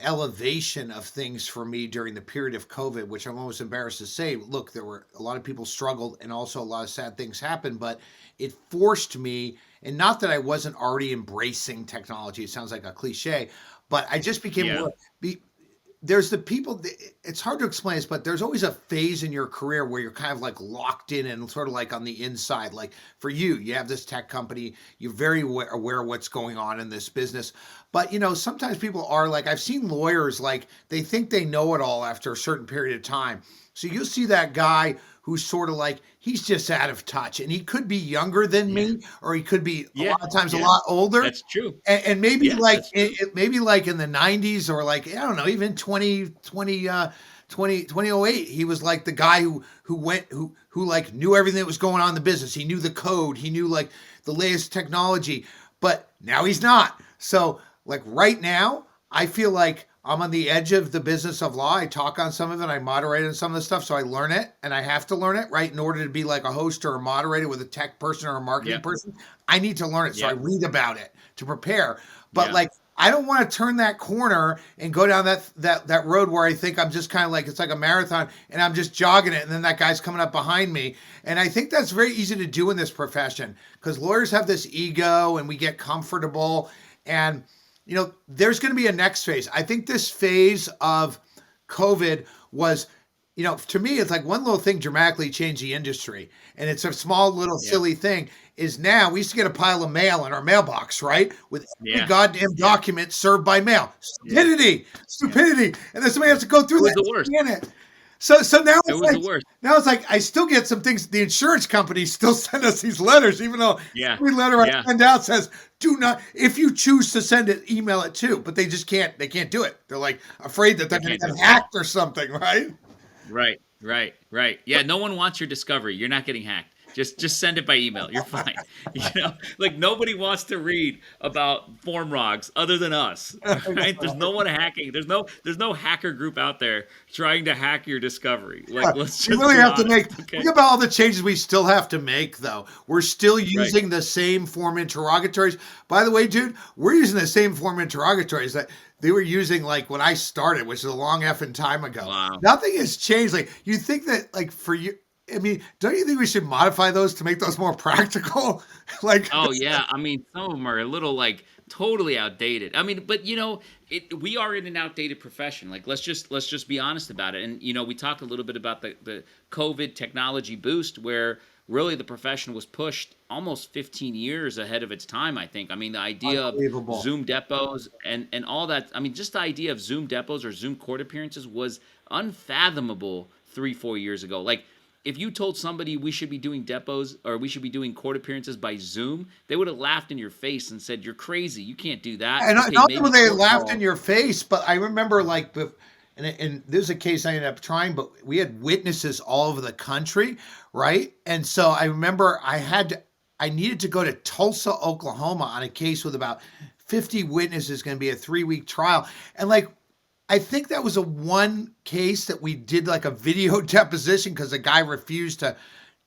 elevation of things for me during the period of COVID, which I'm almost embarrassed to say. Look, there were a lot of people struggled and also a lot of sad things happened, but it forced me, and not that I wasn't already embracing technology, it sounds like a cliche, but I just became more, there's the people, it's hard to explain this, but there's always a phase in your career where you're kind of like locked in and sort of like on the inside. Like for you have this tech company, you're very aware of what's going on in this business. But, sometimes people are like, I've seen lawyers, like they think they know it all after a certain period of time. So you'll see that guy who's sort of like, he's just out of touch, and he could be younger than me, or he could be a lot of times a lot older. That's true. And maybe maybe like in the 90s, or like, I don't know, even 2008, he was like the guy who like knew everything that was going on in the business. He knew the code, he knew like the latest technology, but now he's not. So like right now, I feel like I'm on the edge of the business of law. I talk on some of it. I moderate on some of the stuff. So I learn it, and I have to learn it, right? In order to be like a host or a moderator with a tech person or a marketing person, I need to learn it. So I read about it to prepare. But like, I don't want to turn that corner and go down that road where I think I'm just kind of like, it's like a marathon and I'm just jogging it. And then that guy's coming up behind me. And I think that's very easy to do in this profession, because lawyers have this ego and we get comfortable. And there's going to be a next phase. I think this phase of COVID was, to me, it's like one little thing dramatically changed the industry. And it's a small little silly thing. Is now we used to get a pile of mail in our mailbox, right? With every goddamn document served by mail. Stupidity. And then somebody has to go through that. The worst. So now it was the worst. Now it's like I still get some things. The insurance companies still send us these letters, even though every letter I send out says, "Do not." If you choose to send it, email it too. But they just can't. They can't do it. They're like afraid that they're going to get hacked or something, right? Right. Yeah, no one wants your discovery. You're not getting hacked. Just send it by email. You're fine. Like nobody wants to read about form rogs other than us. Right? There's no one hacking. There's no hacker group out there trying to hack your discovery. Like let's just really have to make. Think about all the changes we still have to make, though. We're still using the same form interrogatories. By the way, dude, we're using the same form interrogatories that they were using like when I started, which is a long effing time ago. Wow. Nothing has changed. Like you think that like for you. I mean, don't you think we should modify those to make those more practical? Like, oh yeah, I mean, some of them are a little like totally outdated. I mean, but we are in an outdated profession. Like, let's just be honest about it. And we talked a little bit about the COVID technology boost, where really the profession was pushed almost 15 years ahead of its time. I think. I mean, the idea of Zoom depots and all that. I mean, just the idea of Zoom depots or Zoom court appearances was unfathomable 3-4 years ago. Like, if you told somebody we should be doing depots or we should be doing court appearances by Zoom, they would have laughed in your face and said, "You're crazy. You can't do that." And not that they laughed in your face, but I remember like, and there's a case I ended up trying, but we had witnesses all over the country, right? And so I remember I needed to go to Tulsa, Oklahoma on a case with about 50 witnesses, going to be a 3-week trial. And like, I think that was a one case that we did like a video deposition because the guy refused to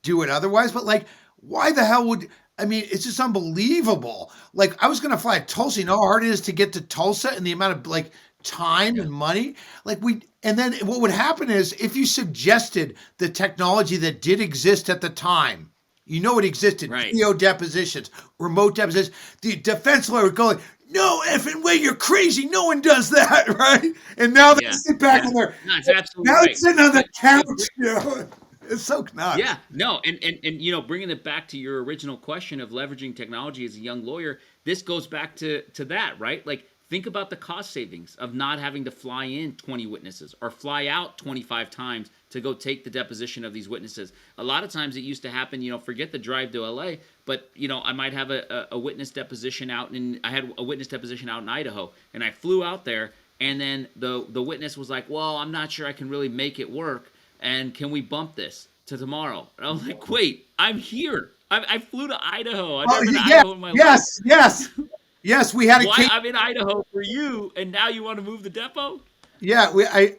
do it otherwise. But like, why the hell would I mean? It's just unbelievable. Like, I was gonna fly to Tulsa. You know how hard it is to get to Tulsa, and the amount of like time Yeah. and money. Like and then what would happen is if you suggested the technology that did exist at the time. You know it existed. Right. Video depositions, remote depositions. The defense lawyer would go like, no effing way, you're crazy. No one does that, right? And now they Yeah. sit back Yeah. in there. No, it's absolutely Now right. they're sitting on the But, couch. You know, it's so nuts. yeah, no, and bringing it back to your original question of leveraging technology as a young lawyer, this goes back to that, right? Like, think about the cost savings of not having to fly in 20 witnesses or fly out 25 times to go take the deposition of these witnesses. A lot of times it used to happen, forget the drive to LA, but I might have a witness deposition out I had a witness deposition out in Idaho, and I flew out there, and then the witness was like, well, I'm not sure I can really make it work. And can we bump this to tomorrow? And I was like, wait, I'm here. I flew to Idaho. I've Oh, never been to yeah, Idaho in my life. yes. We had a Why case. I'm in Idaho for you, and now you want to move the depot? Yeah,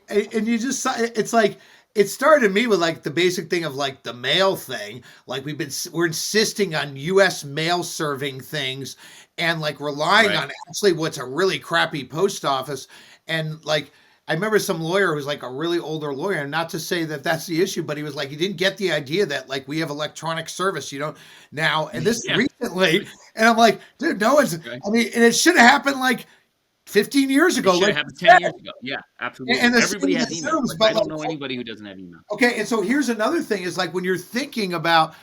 and you just it's like it started me with like the basic thing of like the mail thing. Like we're insisting on U.S. mail serving things, and like relying Right. on actually what's a really crappy post office. And like I remember some lawyer who was like a really older lawyer, and not to say that that's the issue, but he was like he didn't get the idea that like we have electronic service, now, and this Yeah. recently, and I'm like, dude, no one's. Right. I mean, and it should have happened like 15 years It ago. should Like have happened you 10 said. years ago. Yeah, absolutely. And the Everybody same has with email. Zooms, Like, but I don't like, know anybody who doesn't have email. okay, and so here's another thing is like when you're thinking about,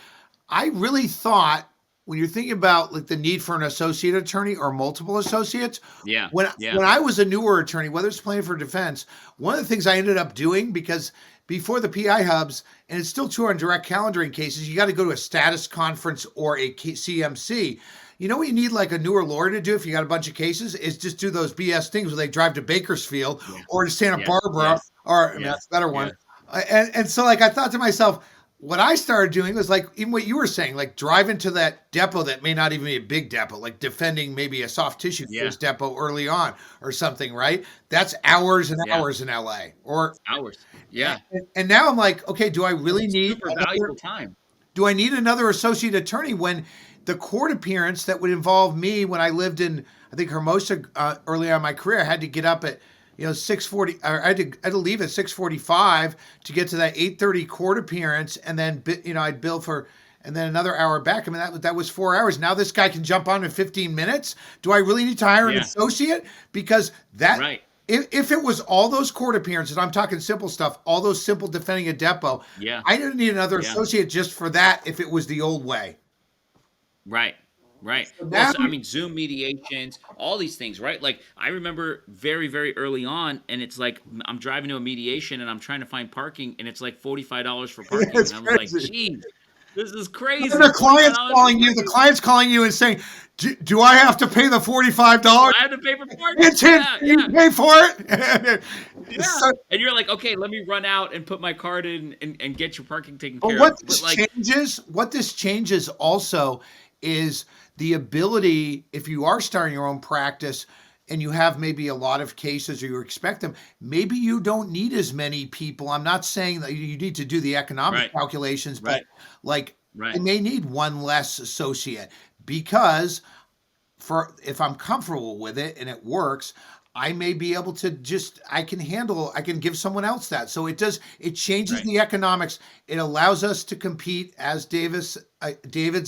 I really thought when you're thinking about like the need for an associate attorney or multiple associates, Yeah. when Yeah. when I was a newer attorney, whether it's playing for defense, one of the things I ended up doing because before the PI hubs, and it's still true on direct calendaring cases, you got to go to a status conference or a CMC. You know what you need like a newer lawyer to do if you got a bunch of cases is just do those BS things where they drive to Bakersfield Yeah. or to Santa Yes. Barbara, Yes. or I mean, Yes. that's a better one. Yes. And so like I thought to myself, what I started doing was like even what you were saying, like driving to that depot that may not even be a big depot, like defending maybe a soft tissue Yeah. case depot early on or something, right? That's hours and Yeah. hours in LA. Or Hours. Yeah. and now I'm like, okay, do I really need Super valuable time. do I need another associate attorney when the court appearance that would involve me when I lived in, I think Hermosa early on in my career, I had to get up at 6:40. Or I had to leave at 6:45 to get to that 8:30 court appearance, and then I'd bill for. And then another hour back. I mean, that was 4 hours. Now this guy can jump on in 15 minutes. Do I really need to hire an Yeah. associate? Because that, Right. if it was all those court appearances, I'm talking simple stuff, all those simple defending a depot, Yeah. I didn't need another Yeah. associate just for that if it was the old way. Right. Right. So Well, now, so, I mean, Zoom mediations, all these things, right? Like, I remember very, very early on, and it's like I'm driving to a mediation and I'm trying to find parking, and it's like $45 for parking. it's And I was like, crazy. geez, this is crazy. And the client's $45 calling for you. The parking? client's calling you and saying, "Do I have to pay the $45?" I had to pay for parking. It's in. Yeah, You yeah. pay for it. Yeah. So- And you're like, okay, let me run out and put my card in and get your parking taken But care what of. this But like, changes also is the ability, if you are starting your own practice and you have maybe a lot of cases or you expect them, maybe you don't need as many people. I'm not saying that you need to do the economic Right. calculations, but Right. like Right. I may need one less associate because if I'm comfortable with it and it works, I may be able to I can give someone else that. So it changes Right. the economics. It allows us to compete as David's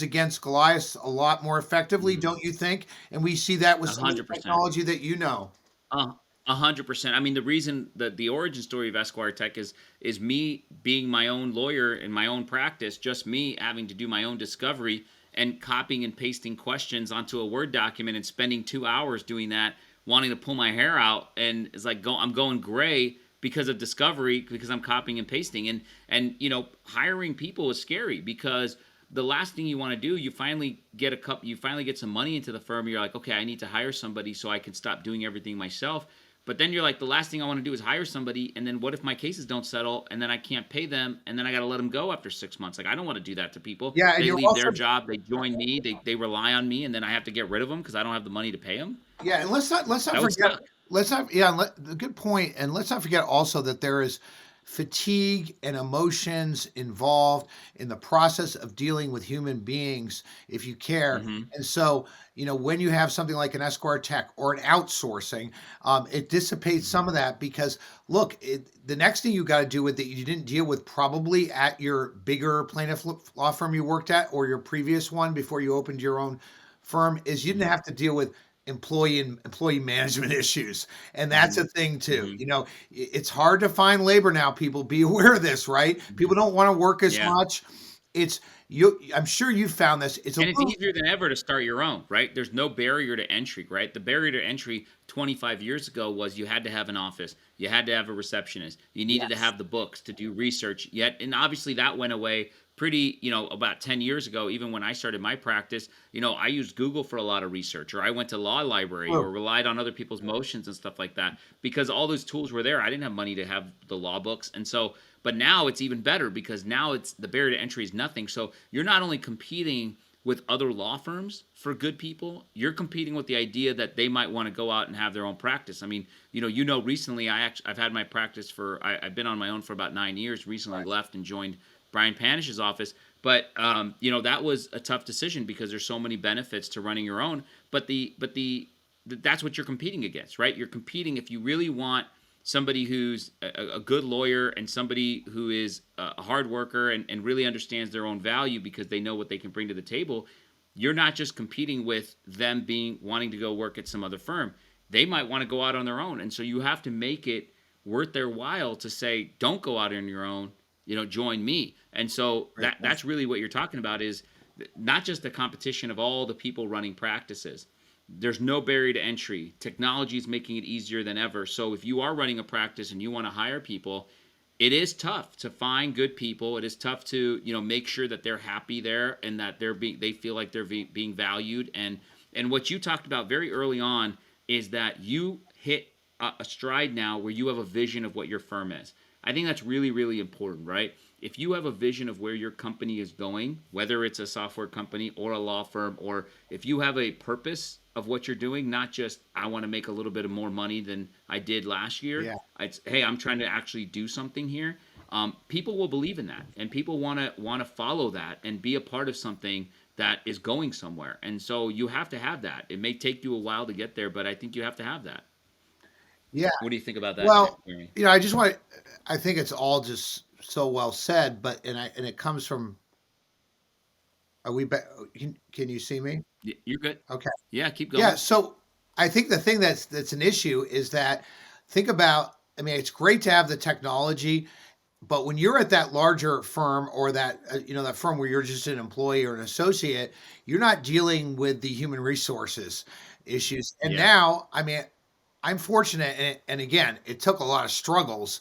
against Goliath a lot more effectively, don't you think? And we see that with some of the 100%. technology that you know. 100%. I mean, the reason that the origin story of Esquire Tech is me being my own lawyer in my own practice, just me having to do my own discovery and copying and pasting questions onto a Word document and spending 2 hours doing that, wanting to pull my hair out, and it's like I'm going gray because of discovery because I'm copying and pasting, and hiring people is scary because the last thing you want to do, you finally get some money into the firm. You're like, okay, I need to hire somebody so I can stop doing everything myself. But then you're like, the last thing I want to do is hire somebody, and then what if my cases don't settle, and then I can't pay them, and then I got to let them go after 6 months? Like, I don't want to do that to people. Yeah, and They you're leave also their job, they join me, they rely on me, and then I have to get rid of them because I don't have the money to pay them. Yeah, and let's not That would forget suck. let's not, yeah, good point. And let's not forget also that there is fatigue and emotions involved in the process of dealing with human beings if you care. Hmm. And so, when you have something like an Esquire Tech or an outsourcing, it dissipates some of that because look, the next thing you got to do with that you didn't deal with probably at your bigger plaintiff law firm you worked at or your previous one before you opened your own firm is you didn't Hmm. have to deal with employee and employee management issues. And that's Hmm. a thing too. Hmm. It's hard to find labor now. People be aware of this, right? Hmm. People don't want to work as Yeah. much. It's you. I'm sure you found this. It's a And it's little. easier than ever to start your own, right? There's no barrier to entry, right? The barrier to entry 25 years ago was you had to have an office, you had to have a receptionist, you needed to Yes. have the books to do research. Yet, and obviously that went away pretty, about 10 years ago. Even when I started my practice, I used Google for a lot of research, or I went to law library, True. or relied on other people's motions and stuff like that because all those tools were there. I didn't have money to have the law books, and so. But now it's even better because now it's the barrier to entry is nothing. So you're not only competing with other law firms for good people, you're competing with the idea that they might want to go out and have their own practice. I mean, recently I've had my practice I've been on my own for about 9 years. Recently Right. left and joined Brian Panish's office, but that was a tough decision because there's so many benefits to running your own. That's what you're competing against, right? You're competing if you really want somebody who's a good lawyer and somebody who is a hard worker and really understands their own value because they know what they can bring to the table. You're not just competing with them being wanting to go work at some other firm. They might want to go out on their own, and so you have to make it worth their while to say, "Don't go out on your own. Join me." And so Great point. that's really what you're talking about is not just the competition of all the people running practices. There's no barrier to entry. Technology is making it easier than ever. So if you are running a practice and you want to hire people, it is tough to find good people. It is tough to make sure that they're happy there and that they feel like they're being valued. And what you talked about very early on is that you hit a stride now where you have a vision of what your firm is. I think that's really, really important, right? If you have a vision of where your company is going, whether it's a software company or a law firm, or if you have a purpose of what you're doing, not just I want to make a little bit of more money than I did last year. Yeah. It's hey, I'm trying to actually do something here. People will believe in that, and people want to follow that and be a part of something that is going somewhere. And so you have to have that. It may take you a while to get there, but I think you have to have that. Yeah. What do you think about that, Well, Jeremy? I just want. I think it's all just so well said, but and it comes from. Are we back? Can you see me? You're good. Okay. Yeah, keep Yeah, going. so I think the thing that's an issue is that think about I mean it's great to have the technology, but when you're at that larger firm or that that firm where you're just an employee or an associate, you're not dealing with the human resources issues. And Yeah. now, I mean, I'm fortunate and again, it took a lot of struggles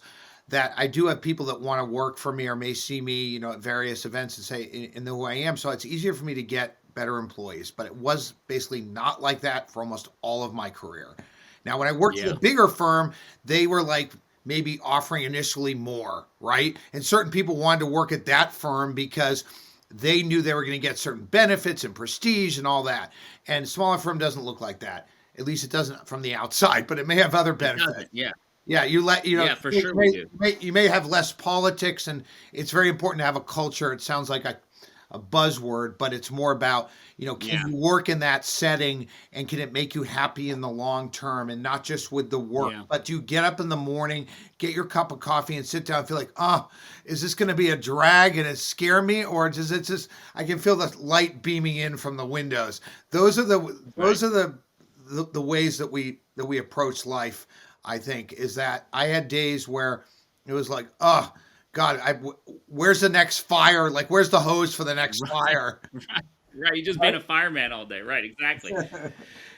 that I do have people that want to work for me or may see me, at various events and say and know who I am. So it's easier for me to get better employees. But it was basically not like that for almost all of my career. Now, when I worked at Yeah. a bigger firm, they were like maybe offering initially more, right? And certain people wanted to work at that firm because they knew they were going to get certain benefits and prestige and all that. And smaller firm doesn't look like that. At least it doesn't from the outside, but it may have other It benefits. doesn't. Yeah. Yeah, Yeah, for sure we do. you may have less politics, and it's very important to have a culture. It sounds like a buzzword, but it's more about can Yeah. you work in that setting and can it make you happy in the long term and not just with the work, Yeah. but do you get up in the morning, get your cup of coffee, and sit down and feel like, oh, is this going to be a drag and it scare me, or does it just I can feel the light beaming in from the windows. Those are the Right. those are the ways that we approach life. I think is that I had days where it was like, oh God, where's the next fire? Like, where's the hose for the next Right. fire? Right. Right. You just been Right. a fireman all day. Right. Exactly.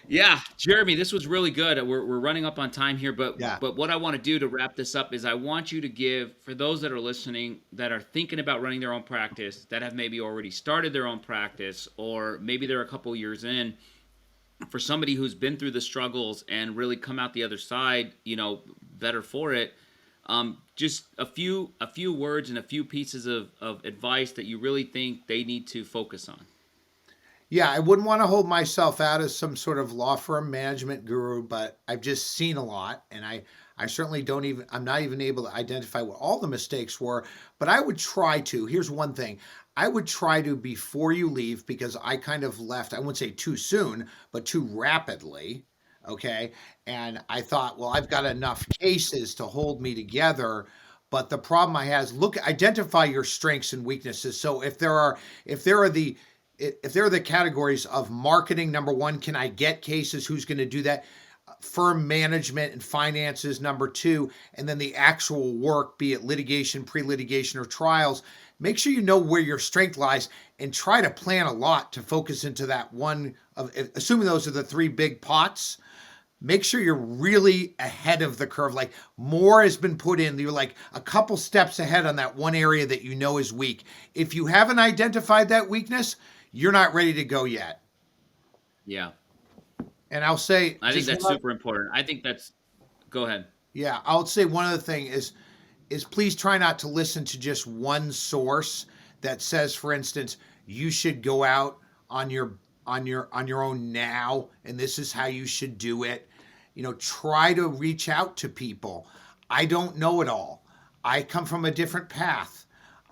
Yeah, Jeremy, this was really good. We're running up on time here, but Yeah. but what I want to do to wrap this up is I want you to give for those that are listening that are thinking about running their own practice, that have maybe already started their own practice, or maybe they're a couple years in, for somebody who's been through the struggles and really come out the other side, better for it. Just a few words and a few pieces of advice that you really think they need to focus on. Yeah, I wouldn't want to hold myself out as some sort of law firm management guru, but I've just seen a lot, and I certainly don't even I'm not even able to identify what all the mistakes were, but I would try to. Here's one thing. I would try to before you leave because I kind of left, I wouldn't say too soon, but too rapidly. Okay. And I thought, well, I've got enough cases to hold me together. But the problem I have is identify your strengths and weaknesses. So if there are the if there are the categories of marketing, number one, can I get cases? Who's going to do that? Firm management and finances, number two, and then the actual work, be it litigation, pre-litigation, or trials. Make sure you know where your strength lies and try to plan a lot to focus into that one of, assuming those are the three big pots. Make sure you're really ahead of the curve. Like more has been put in. You're like a couple steps ahead on that one area that you know is weak. If you haven't identified that weakness, you're not ready to go yet. Yeah. And I'll say, I think just that's one, super important. I think that's, go ahead. yeah, I'll say one other thing is please try not to listen to just one source that says, for instance, you should go out on your own now, and this is how you should do it. Try to reach out to people. I don't know it all. I come from a different path.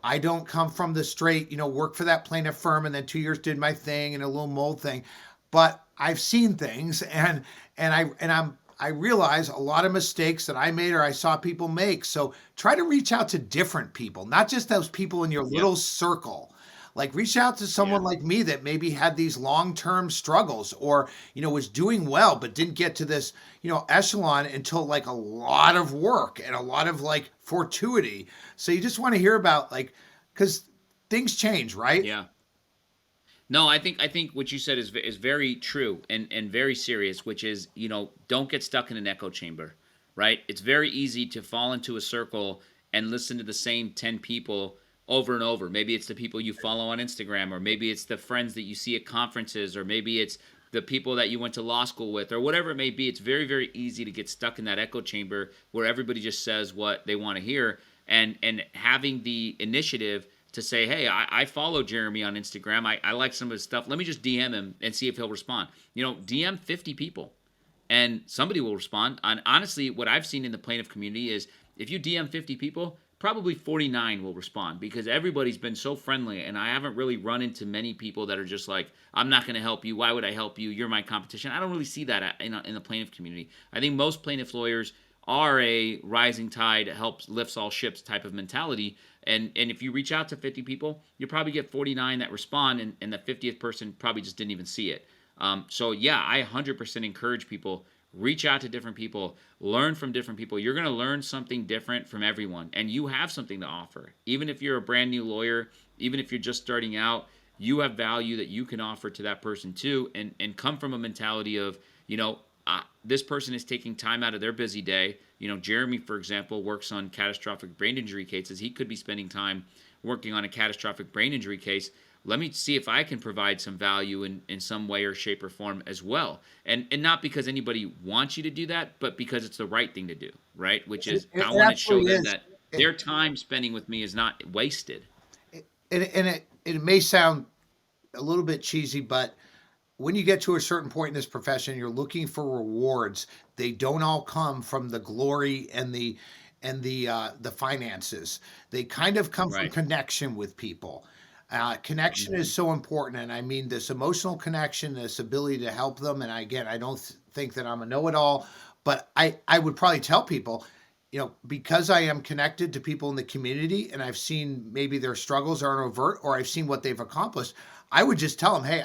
I don't come from the straight, work for that plaintiff firm and then 2 years did my thing and a little mold thing. But I've seen things and I realize a lot of mistakes that I made or I saw people make. So try to reach out to different people, not just those people in your Yeah. little circle. Like reach out to someone Yeah. like me that maybe had these long-term struggles or, was doing well but didn't get to this, echelon until like a lot of work and a lot of like fortuity. So you just want to hear about like cuz things change, right? Yeah. No, I think what you said is very true and very serious, which is, don't get stuck in an echo chamber, right? It's very easy to fall into a circle and listen to the same 10 people over and over. Maybe it's the people you follow on Instagram, or maybe it's the friends that you see at conferences, or maybe it's the people that you went to law school with, or whatever it may be. It's very, very easy to get stuck in that echo chamber where everybody just says what they want to hear, and having the initiative to say, hey, I follow Jeremy on Instagram. I like some of his stuff. Let me just DM him and see if he'll respond. DM 50 people and somebody will respond. And honestly, what I've seen in the plaintiff community is if you DM 50 people, probably 49 will respond because everybody's been so friendly. And I haven't really run into many people that are just like, I'm not going to help you. Why would I help you? You're my competition. I don't really see that in the plaintiff community. I think most plaintiff lawyers are a rising tide helps lifts all ships type of mentality. And if you reach out to 50 people, you'll probably get 49 that respond, and the 50th person probably just didn't even see it. So yeah, I 100% encourage people, reach out to different people, learn from different people. You're going to learn something different from everyone, and you have something to offer. Even if you're a brand new lawyer, even if you're just starting out, you have value that you can offer to that person too, and come from a mentality of, this person is taking time out of their busy day. Jeremy, for example, works on catastrophic brain injury cases. He could be spending time working on a catastrophic brain injury case. Let me see if I can provide some value in some way or shape or form as well. And not because anybody wants you to do that, but because it's the right thing to do, right? Which is It I want to show absolutely them is. that their time spending with me is not wasted. And it may sound a little bit cheesy, but when you get to a certain point in this profession, you're looking for rewards. They don't all come from the glory and the finances. They kind of come from Right. connection with people. Connection Hmm. is so important, and I mean this emotional connection, this ability to help them. And again, I don't think that I'm a know-it-all, but I would probably tell people, because I am connected to people in the community, and I've seen maybe their struggles are overt, or I've seen what they've accomplished. I would just tell them, hey,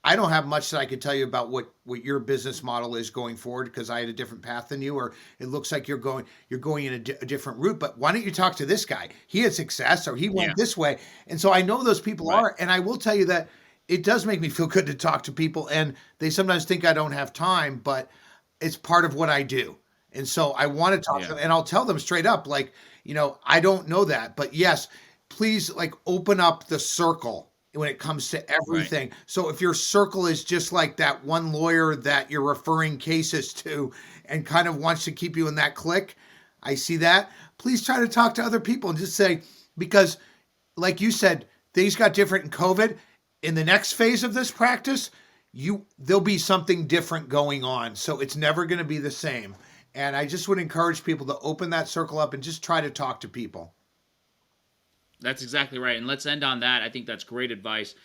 I don't have much that I could tell you about what your business model is going forward because I had a different path than you, or it looks like you're going in a different route. But why don't you talk to this guy? He had success, or he Yeah. went this way. And so I know those people Right. are, and I will tell you that it does make me feel good to talk to people. And they sometimes think I don't have time, but it's part of what I do. And so I want to talk to Yeah. them, and I'll tell them straight up, like, I don't know that, but yes, please like open up the circle when it comes to Right. everything. So if your circle is just like that one lawyer that you're referring cases to and kind of wants to keep you in that clique, I see that. Please try to talk to other people and just say, because like you said, things got different in COVID. in the next phase of this practice, there'll be something different going on. So it's never going to be the same. And I just would encourage people to open that circle up and just try to talk to people. That's exactly right. And let's end on that. I think that's great advice.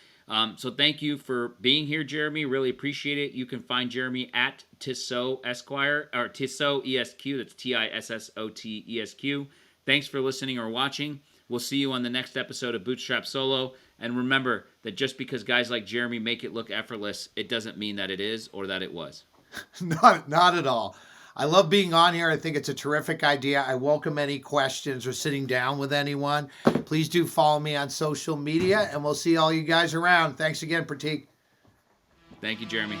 So thank you for being here, Jeremy. Really appreciate it. You can find Jeremy at Tissot Esquire, or Tissot ESQ. That's Tissot ESQ. Thanks for listening or watching. We'll see you on the next episode of Bootstrapped Solo. And remember that just because guys like Jeremy make it look effortless, it doesn't mean that it is or that it was. Not at all. I love being on here. I think it's a terrific idea. I welcome any questions or sitting down with anyone. Please do follow me on social media, and we'll see all you guys around. Thanks again, Pratik. Thank you, Jeremy.